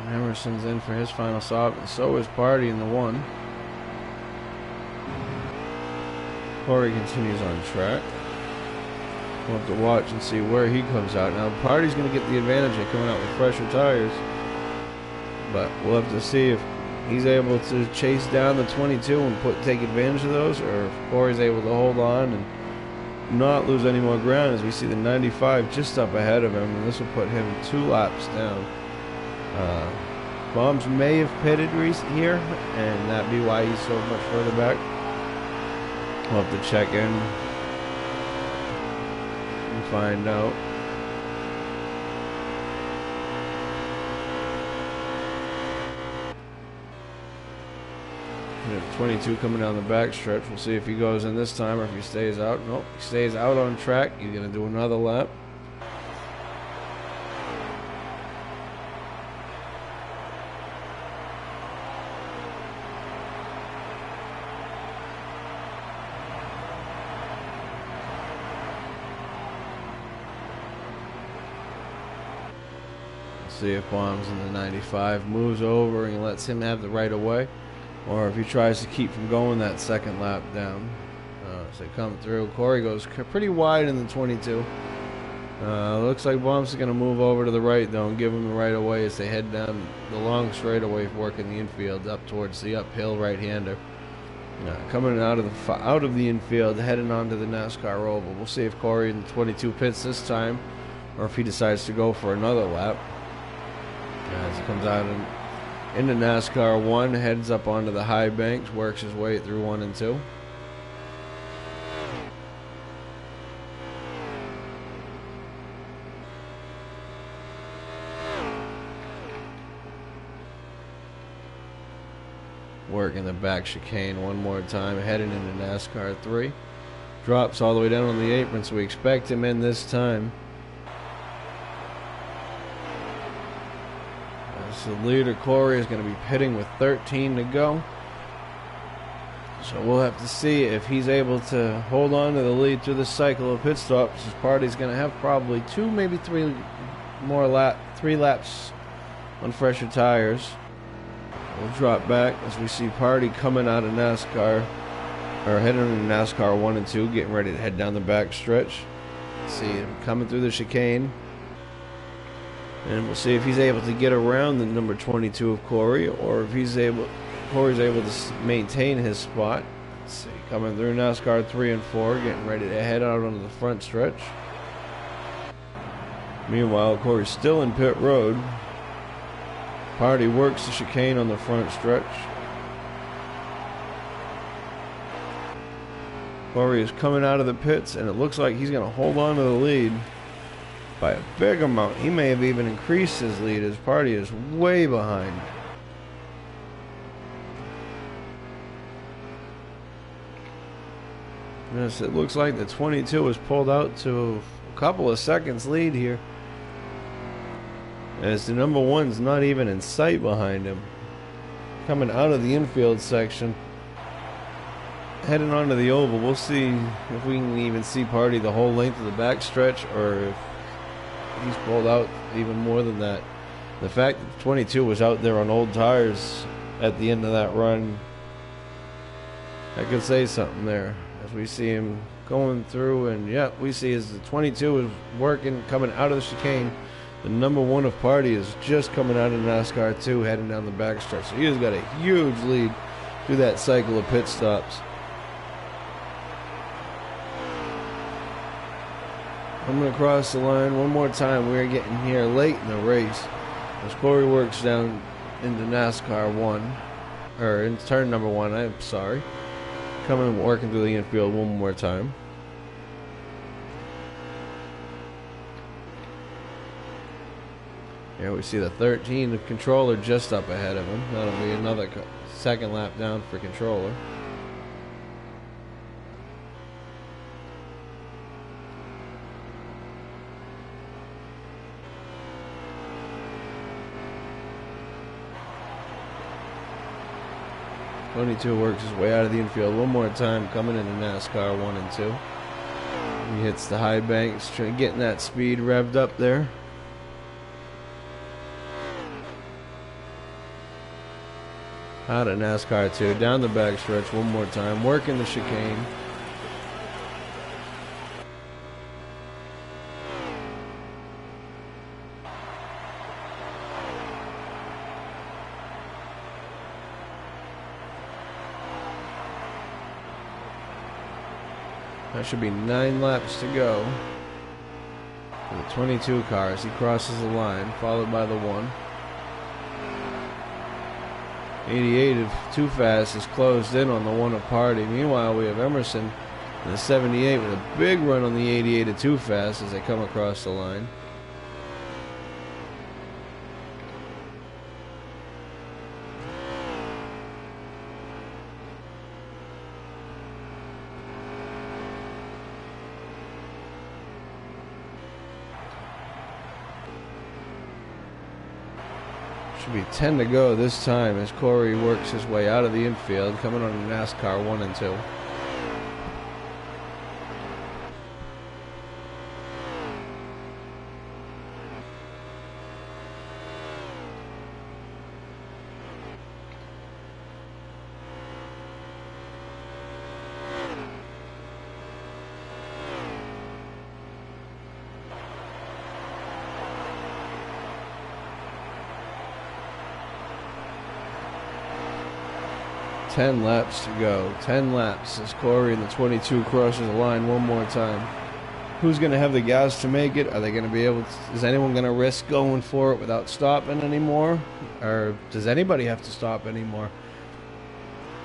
Emerson's in for his final stop, and so is Party in the 1. Corey continues on track. We'll have to watch and see where he comes out. Now, Party's going to get the advantage of coming out with fresher tires, but we'll have to see if he's able to chase down the 22 and take advantage of those, or if Corey's able to hold on and not lose any more ground, as we see the 95 just up ahead of him, and this will put him 2 laps down. Bombs may have pitted here, and that'd be why he's so much further back. We'll have to check in and find out. We have 22 coming down the backstretch. We'll see if he goes in this time or if he stays out. Nope, he stays out on track. He's going to do another lap. See if Bombs in the 95 moves over and lets him have the right of way, or if he tries to keep from going that second lap down. As they come through, Corey goes pretty wide in the 22. Looks like Bombs is going to move over to the right though and give him the right of way as they head down the long straightaway, working the infield up towards the uphill right-hander. Coming out of the infield, heading onto the NASCAR Roval. We'll see if Corey in the 22 pits this time, or if he decides to go for another lap. As he comes out into NASCAR 1, heads up onto the high banks, works his way through 1 and 2. Working the back chicane one more time, heading into NASCAR 3. Drops all the way down on the apron, so we expect him in this time. As the leader, Corey, is going to be pitting with 13 to go. So we'll have to see if he's able to hold on to the lead through this cycle of pit stops. His party's going to have probably 2, maybe 3 laps on fresher tires. We'll drop back as we see Party coming out of NASCAR, or heading into NASCAR 1 and 2, getting ready to head down the back stretch. See him coming through the chicane. And we'll see if he's able to get around the number 22 of Corey, or if Corey's able to maintain his spot. Let's see, coming through NASCAR 3 and 4, getting ready to head out onto the front stretch. Meanwhile, Corey's still in pit road. Party works the chicane on the front stretch. Corey is coming out of the pits, and it looks like he's going to hold on to the lead by a big amount. He may have even increased his lead as Party is way behind. Yes, it looks like the 22 is pulled out to a couple of seconds lead here, as the number 1's not even in sight behind him. Coming out of the infield section, heading onto the oval. We'll see if we can even see Party the whole length of the backstretch, or if he's pulled out even more than that. The fact that the 22 was out there on old tires at the end of that run, I could say something there. As we see him going through, and yeah, we see as the 22 is working, coming out of the chicane. The number 1 of Party is just coming out of NASCAR 2, heading down the backstretch. So he has got a huge lead through that cycle of pit stops. I'm going to cross the line one more time. We're getting here late in the race as Corey works down into NASCAR 1, or in turn number 1, I'm sorry. Coming, working through the infield one more time. Here we see the 13 of Controller just up ahead of him. That'll be another second lap down for Controller. '22 works his way out of the infield one more time, coming into NASCAR 1 and 2. He hits the high banks, getting that speed revved up there. Out of NASCAR 2, down the backstretch one more time, working the chicane. That should be 9 laps to go for the 22 car as he crosses the line, followed by the 1. 88 of Too Fast is closed in on the 1 of Party. Meanwhile, we have Emerson in the 78 with a big run on the 88 of Too Fast as they come across the line. Should be 10 to go this time as Corey works his way out of the infield, coming on to NASCAR 1 and 2. Ten laps to go. 10 laps as Corey in the 22 crosses the line one more time. who's going to have the gas to make it? Are they going to be able to, is anyone going to risk going for it without stopping anymore? Or does anybody have to stop anymore?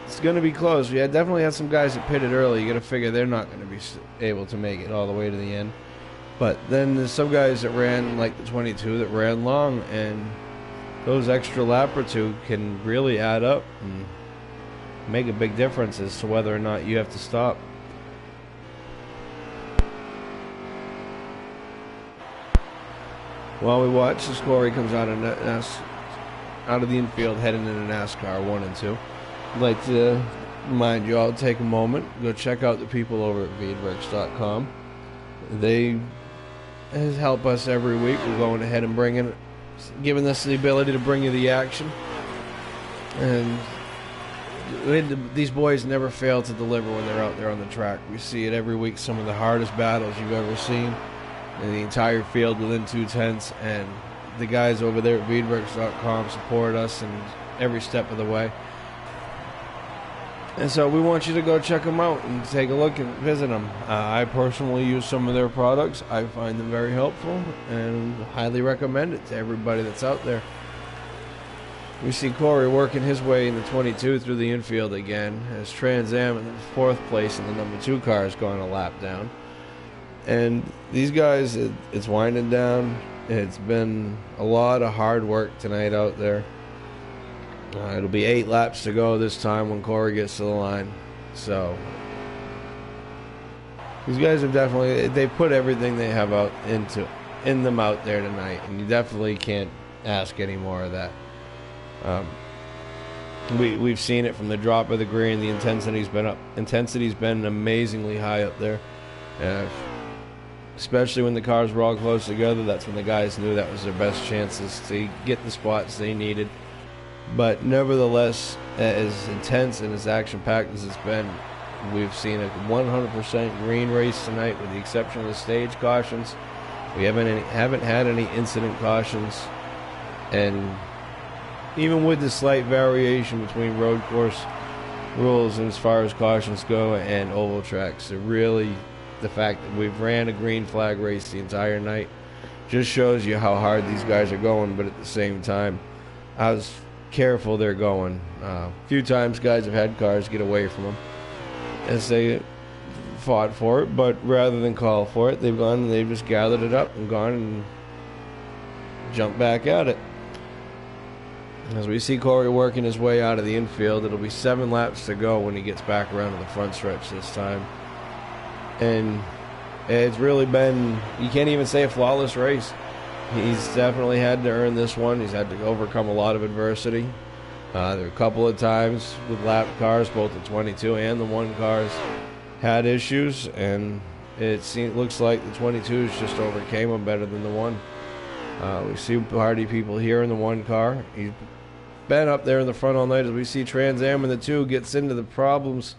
It's going to be close. We definitely had some guys that pitted early. You got to figure they're not going to be able to make it all the way to the end. But then there's some guys that ran like the 22 that ran long, and those extra lap or two can really add up and make a big difference as to whether or not you have to stop. While we watch as Corey comes out of the infield heading into NASCAR 1 and 2, I'd like to remind you all to take a moment, go check out the people over at Veedverks.com. They help us every week. We're going ahead and giving us the ability to bring you the action. And these boys never fail to deliver when they're out there on the track. We see it every week, some of the hardest battles you've ever seen in the entire field within 2/10, and the guys over there at Veedverks.com support us in every step of the way. And so we want you to go check them out and take a look and visit them. I personally use some of their products. I find them very helpful and highly recommend it to everybody that's out there. We see Corey working his way in the 22 through the infield again, as Trans Am in the 4th place in the number 2 car is going a lap down. And these guys, it's winding down. It's been a lot of hard work tonight out there. It'll be 8 laps to go this time when Corey gets to the line. So these guys have they put everything they have in them out there tonight, and you definitely can't ask any more of that. We've seen it from the drop of the green. The intensity's been amazingly high up there. Especially when the cars were all close together, that's when the guys knew that was their best chances to get the spots they needed. But nevertheless, as intense and as action-packed as it's been, we've seen a 100% green race tonight, with the exception of the stage cautions. We haven't had any incident cautions, and even with the slight variation between road course rules and as far as cautions go and oval tracks, the fact that we've ran a green flag race the entire night just shows you how hard these guys are going. But at the same time, how careful they're going. A few times guys have had cars get away from them as they fought for it, but rather than call for it, they've gone and they've just gathered it up and gone and jumped back at it. As we see Corey working his way out of the infield, it'll be 7 laps to go when he gets back around to the front stretch this time. And it's really been, you can't even say a flawless race. He's definitely had to earn this one. He's had to overcome a lot of adversity. There are a couple of times with lap cars, both the 22 and the 1 cars had issues, and it looks like the 22s just overcame them better than the 1. We see party people here in the 1 car. He's been up there in the front all night as we see Trans Am in the 2 gets into the problems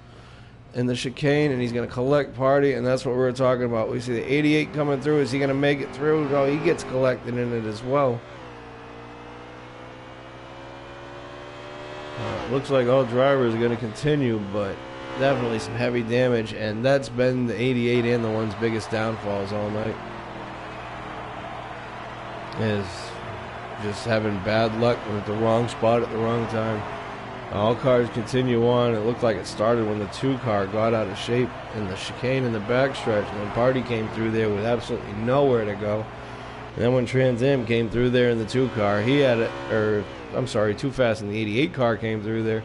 in the chicane, and he's going to collect party, and that's what we were talking about. We see the 88 coming through. Is he going to make it through? No, he gets collected in it as well. Looks like all drivers are going to continue, but definitely some heavy damage, and that's been the 88 and the 1's biggest downfalls all night. Is just having bad luck with the wrong spot at the wrong time. All cars continue on. It looked like it started when the 2 car got out of shape in the chicane in the backstretch, and then Party came through there with absolutely nowhere to go. And then when Trans Am came through there in the 2 car, Too Fast in the 88 car came through there.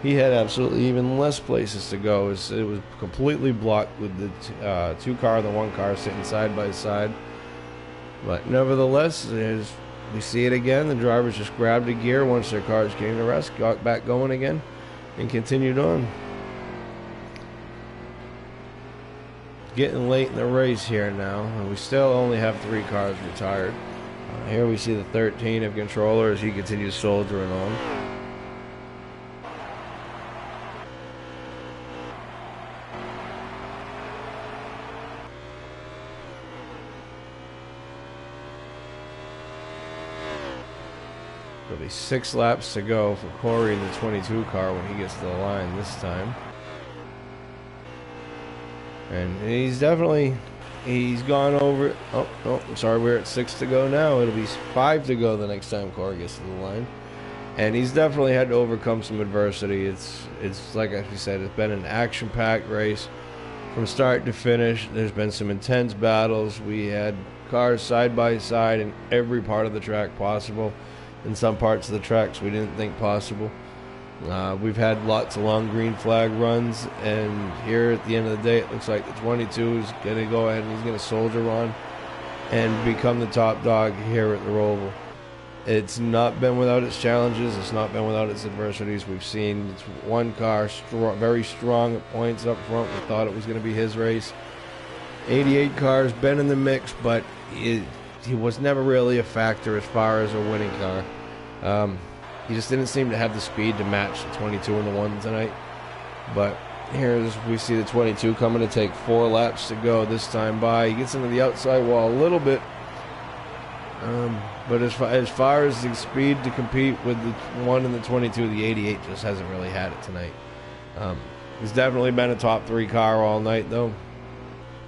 He had absolutely even less places to go. It was completely blocked with the 2 car and the 1 car sitting side by side. But nevertheless, we see it again. The drivers just grabbed a gear once their cars came to rest, got back going again, and continued on. Getting late in the race here now, and we still only have 3 cars retired. Here we see the 13 of Controller as he continues soldiering on. There'll be 6 laps to go for Corey in the 22 car when he gets to the line this time. And he's definitely He's gone over. Oh, I'm sorry. We're at 6 to go now. It'll be 5 to go the next time Corey gets to the line. And he's definitely had to overcome some adversity. It's like I said, it's been an action-packed race from start to finish. There's been some intense battles. We had cars side by side in every part of the track possible. In some parts of the tracks we didn't think possible. We've had lots of long green flag runs, and here at the end of the day, it looks like the 22 is going to go ahead and he's going to soldier on and become the top dog here at the Roval. It's not been without its challenges. It's not been without its adversities. We've seen it's one car very strong at points up front. We thought it was going to be his race. 88 cars been in the mix, but he was never really a factor as far as a winning car. He just didn't seem to have the speed to match the 22 and the 1 tonight. But here's we see the 22 coming to take 4 laps to go this time by. He gets into the outside wall a little bit. But as far as the speed to compete with the 1 and the 22, the 88 just hasn't really had it tonight. He's definitely been a top 3 car all night, though.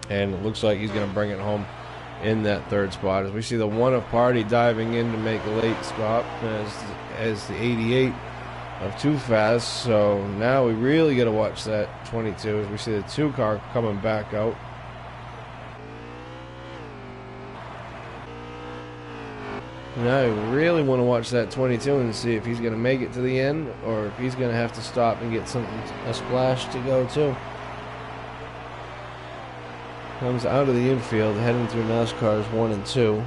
And it looks like he's going to bring it home in that 3rd spot. As we see the 1 of Party diving in to make a late stop as the 88 of Too Fast. So now we really got to watch that 22 as we see the 2 car coming back out. Now I really want to watch that 22 and see if he's going to make it to the end or if he's going to have to stop and get a splash to go too. Comes out of the infield, heading through NASCAR's 1 and 2.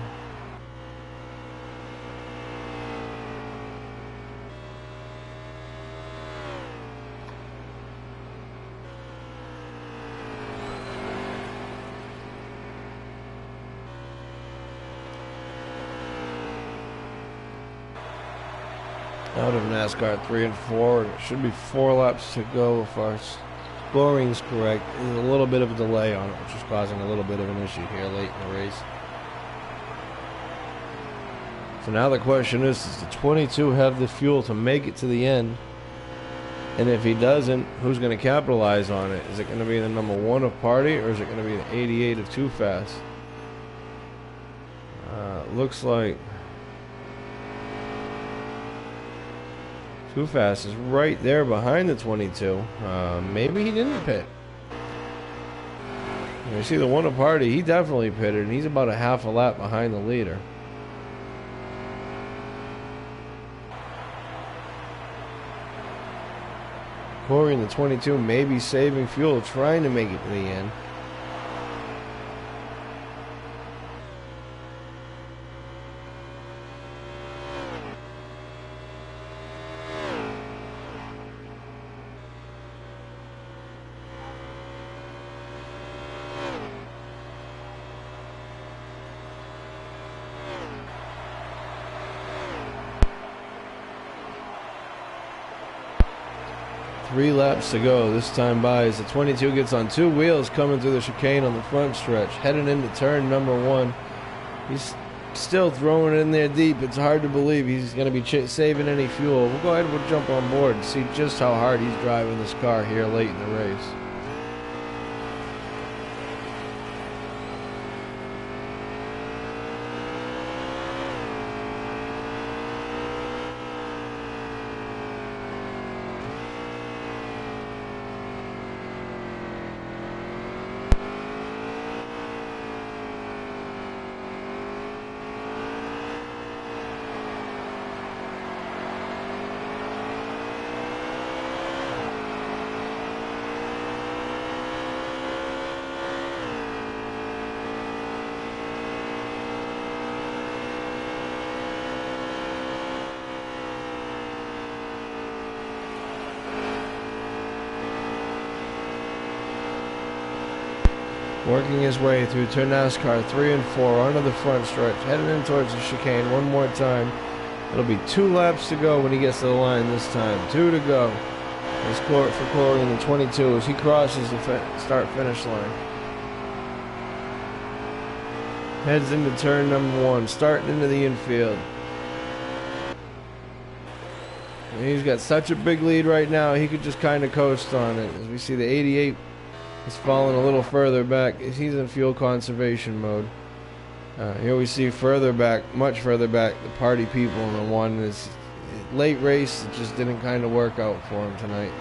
Out of NASCAR 3 and 4. It should be 4 laps to go if our scoring is correct. There's a little bit of a delay on it, which is causing a little bit of an issue here late in the race. So now the question is, does the 22 have the fuel to make it to the end? And if he doesn't, who's going to capitalize on it? Is it going to be the number 1 of Party, or is it going to be the 88 of Too Fast? Looks like Too Fast is right there behind the 22. Maybe he didn't pit. You see the 1 of Party, he definitely pitted, and he's about a half a lap behind the leader. Corey in the 22 maybe saving fuel, trying to make it to the end. Three laps to go this time by as the 22 gets on 2 wheels coming through the chicane on the front stretch, heading into turn number 1. He's still throwing it in there deep. It's hard to believe he's going to be saving any fuel. We'll go ahead and we'll jump on board and see just how hard he's driving this car here late in the race. Working his way through turn NASCAR 3 and 4 onto the front stretch, heading in towards the chicane one more time. It'll be 2 laps to go when he gets to the line this time. 2 to go. It's for Corey in the 22 as he crosses the start-finish line. Heads into turn number 1, starting into the infield. And he's got such a big lead right now, he could just kind of coast on it. As we see the 88 He's falling a little further back. He's in fuel conservation mode. Here we see further back, much further back, the party people in the one. Is late race, it just didn't kind of work out for him tonight.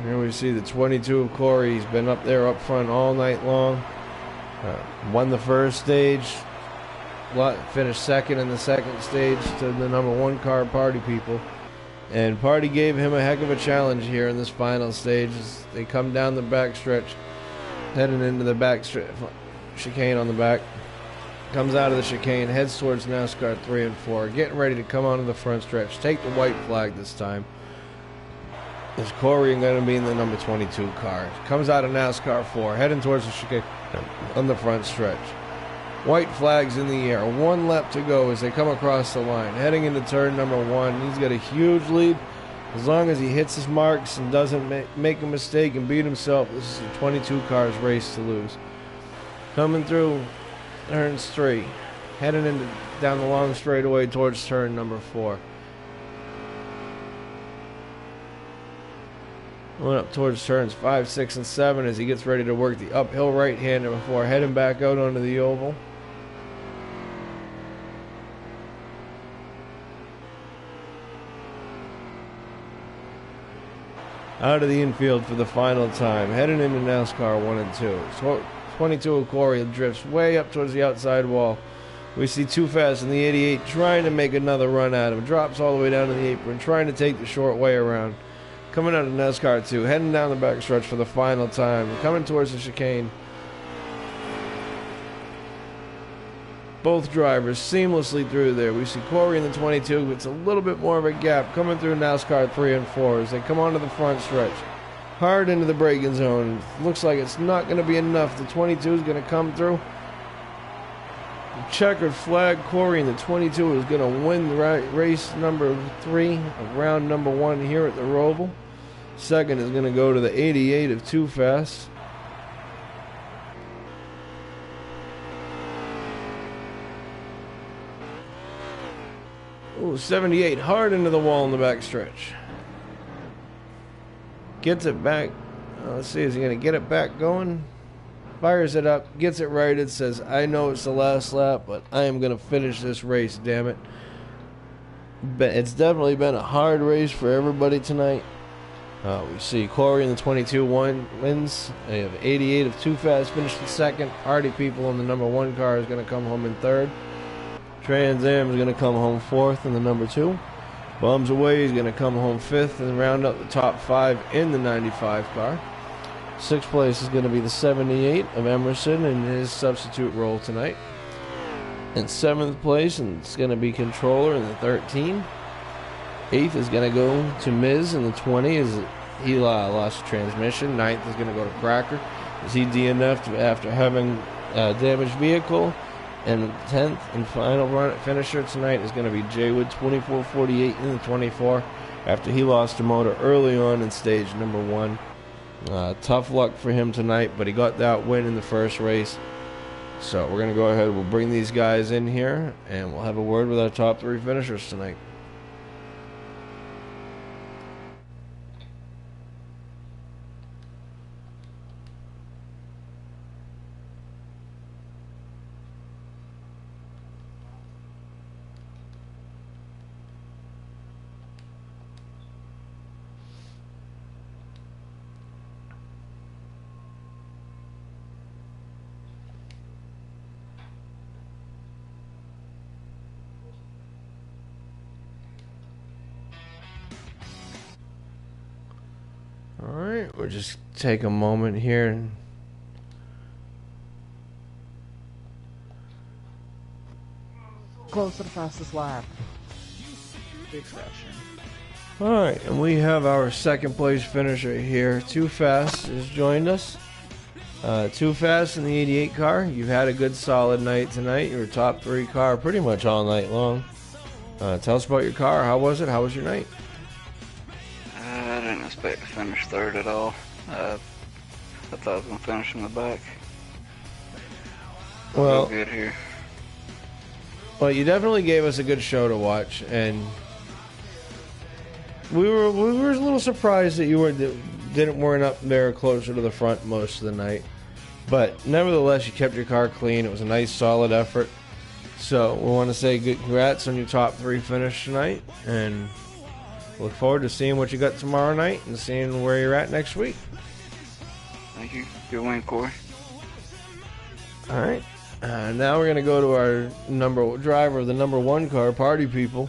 Here we see the 22 of Corey. He's been up there up front all night long. Won the first stage. Finished second in the second stage to the number 1 car, Party People. And Party gave him a heck of a challenge here in this final stage as they come down the back stretch, heading into the back chicane on the back. Comes out of the chicane, heads towards NASCAR 3 and 4, getting ready to come onto the front stretch, take the white flag this time. Is Corey going to be in the number 22 car? Comes out of NASCAR 4, heading towards the chicane on the front stretch. White flags in the air. 1 lap to go as they come across the line. Heading into turn number 1. He's got a huge lead. As long as he hits his marks and doesn't make a mistake and beat himself, this is a 22 car's race to lose. Coming through turns 3. Heading down the long straightaway towards turn number 4. Going up towards turns 5, 6, and 7 as he gets ready to work the uphill right-hander before heading back out onto the oval. Out of the infield for the final time, heading into NASCAR 1 and 2. 22 of Corey drifts way up towards the outside wall. We see Too Fast in the 88 trying to make another run at him. Drops all the way down to the apron, trying to take the short way around. Coming out of NASCAR 2, heading down the back stretch for the final time. Coming towards the chicane. Both drivers seamlessly through there. We see Corey in the 22. It's a little bit more of a gap coming through NASCAR 3 and 4 as they come onto the front stretch. Hard into the braking zone. Looks like it's not going to be enough. The 22 is going to come through. Checkered flag. Corey in the 22 is going to win the race number 3 of round number 1 here at the Roval. Second is going to go to the 88 of Too Fast. Ooh, 78 hard into the wall in the back stretch. Gets it back. Let's see, is he going to get it back going? Fires it up, gets it righted, says, I know it's the last lap, but I am going to finish this race, damn it. But it's definitely been a hard race for everybody tonight. We see Corey in the 22 wins. They have 88 of Too Fast finished in second. Party People in the number 1 car is going to come home in third. Trans Am is going to come home 4th in the number 2. Bums Away is going to come home 5th and round up the top 5 in the 95 car. 6th place is going to be the 78 of Emerson in his substitute role tonight. In 7th place, and it's going to be Controller in the 13. 8th is going to go to Miz in the 20 as he lost transmission. 9th is going to go to Cracker as he DNF'd after having a damaged vehicle. And 10th and final finisher tonight is going to be Jaywood, 24:48 in the 24 after he lost a motor early on in stage number 1. Tough luck for him tonight, but he got that win in the first race. So we're going to go ahead, we'll bring these guys in here, and we'll have a word with our top 3 finishers tonight. Alright, we'll just take a moment here. Close to the fastest lap. Big session. Alright, and we have our second place finisher here. Too Fast has joined us. Too Fast in the 88 car. You've had a good solid night tonight. You were top 3 car pretty much all night long. Tell us about your car. How was it? How was your night? I didn't expect to finish third at all. I thought I was going to finish in the back. Well, good here. Well, you definitely gave us a good show to watch, and we were a little surprised that you weren't up there closer to the front most of the night. But nevertheless, you kept your car clean. It was a nice, solid effort. So we want to say good congrats on your top 3 finish tonight, and look forward to seeing what you got tomorrow night and seeing where you're at next week. Thank you. Good win, Corey. All right. Now we're going to go to our driver of the number 1 car, Party People.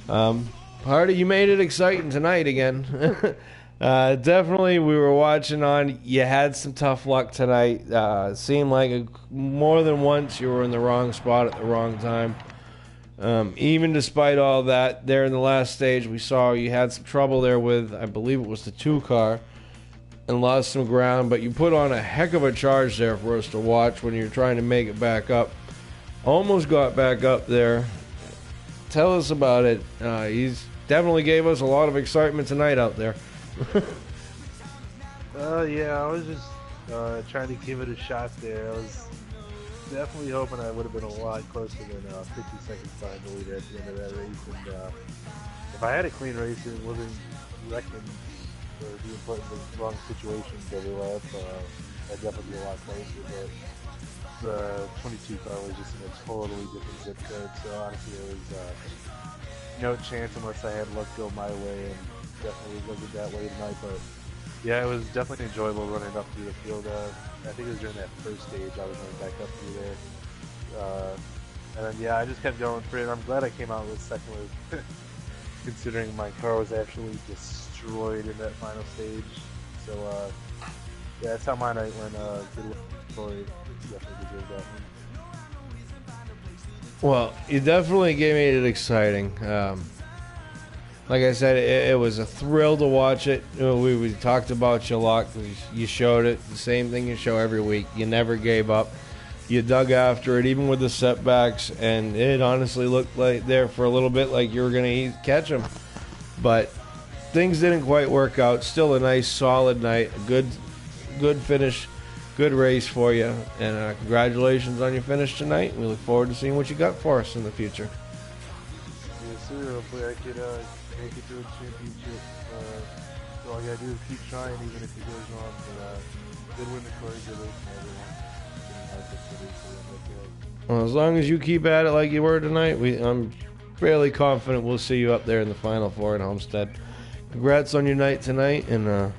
Party, you made it exciting tonight again. Definitely, we were watching on. You had some tough luck tonight. It seemed like more than once you were in the wrong spot at the wrong time. Even despite all that, there in the last stage, we saw you had some trouble there with, I believe it was the 2 car, and lost some ground. But you put on a heck of a charge there for us to watch when you're trying to make it back up. Almost got back up there. Tell us about it. He's definitely gave us a lot of excitement tonight out there. Yeah, I was just trying to give it a shot there. I was definitely hoping I would have been a lot closer than 50 seconds behind the leader at the end of that race. And if I had a clean race and wasn't wrecking or being put in the wrong situations every lap, I'd definitely be a lot closer. But the 22 car was just in a totally different zip code, so honestly there was no chance unless I had luck go my way, and definitely wasn't that way tonight. But yeah, it was definitely enjoyable running up through the field. I think it was during that first stage I was running back up through there. And then yeah, I just kept going for it. I'm glad I came out with second with considering my car was actually destroyed in that final stage. So yeah, that's how my night went. Good Corey definitely deserved that one. Well, you definitely made it exciting. Like I said, it was a thrill to watch it. We talked about your luck. You showed it. The same thing you show every week. You never gave up. You dug after it, even with the setbacks, and it honestly looked like there for a little bit like you were going to catch them. But things didn't quite work out. Still a nice, solid night. A good finish, good race for you. And congratulations on your finish tonight. We look forward to seeing what you got for us in the future. Yes, sir. Hopefully I could make it to a championship. So all I gotta do is keep trying, even if it goes wrong. But good win to Corey, good race to everyone. Well, as long as you keep at it like you were tonight, I'm fairly confident we'll see you up there in the Final Four in Homestead. Congrats on your night tonight, and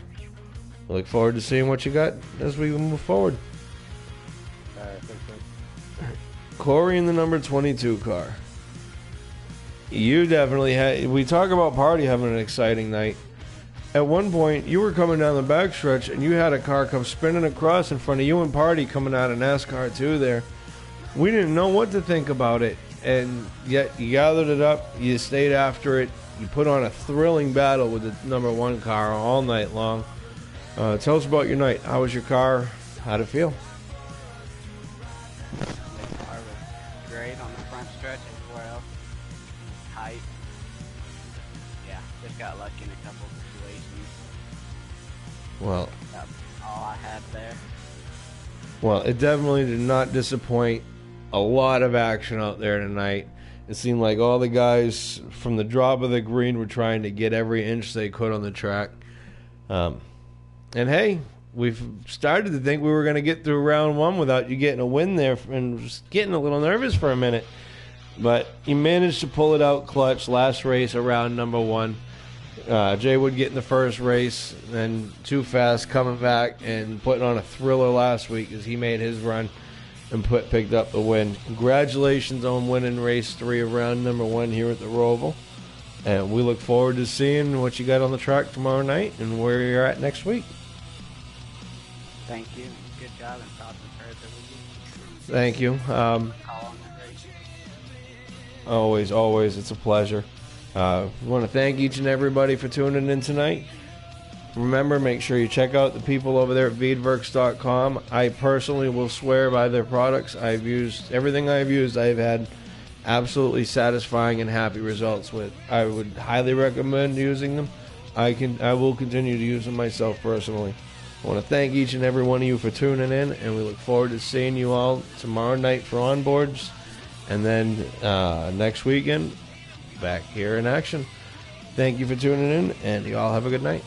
we look forward to seeing what you got as we move forward. Thanks. Corey in the number 22 car. You definitely had. We talk about Party having an exciting night. At one point, you were coming down the backstretch, and you had a car come spinning across in front of you and Party coming out of NASCAR too there. We didn't know what to think about it, and yet you gathered it up, you stayed after it, you put on a thrilling battle with the number 1 car all night long. Tell us about your night. How was your car? How'd it feel? The car was great on the front stretch as well. Tight. Yeah, just got lucky in a couple of situations. Well, That's all I had there. Well, it definitely did not disappoint. A lot of action out there tonight. It seemed like all the guys from the drop of the green were trying to get every inch they could on the track. And hey, we've started to think we were going to get through round 1 without you getting a win there, and just getting a little nervous for a minute. But you managed to pull it out clutch last race around number 1. Jay Wood getting the first race, then Too Fast coming back and putting on a thriller last week as he made his run and picked up the win. Congratulations on winning race 3 of round number 1 here at the Roval. And we look forward to seeing what you got on the track tomorrow night and where you're at next week. Thank you. Good job, and thoughts and prayers with you. Thank you. Call on the race. Always, it's a pleasure. We want to thank each and everybody for tuning in tonight. Remember, make sure you check out the people over there at Veedverks.com. I personally will swear by their products. I've used everything I've used. I've had absolutely satisfying and happy results with. I would highly recommend using them. I will continue to use them myself personally. I want to thank each and every one of you for tuning in, and we look forward to seeing you all tomorrow night for onboards, and then next weekend back here in action. Thank you for tuning in, and you all have a good night.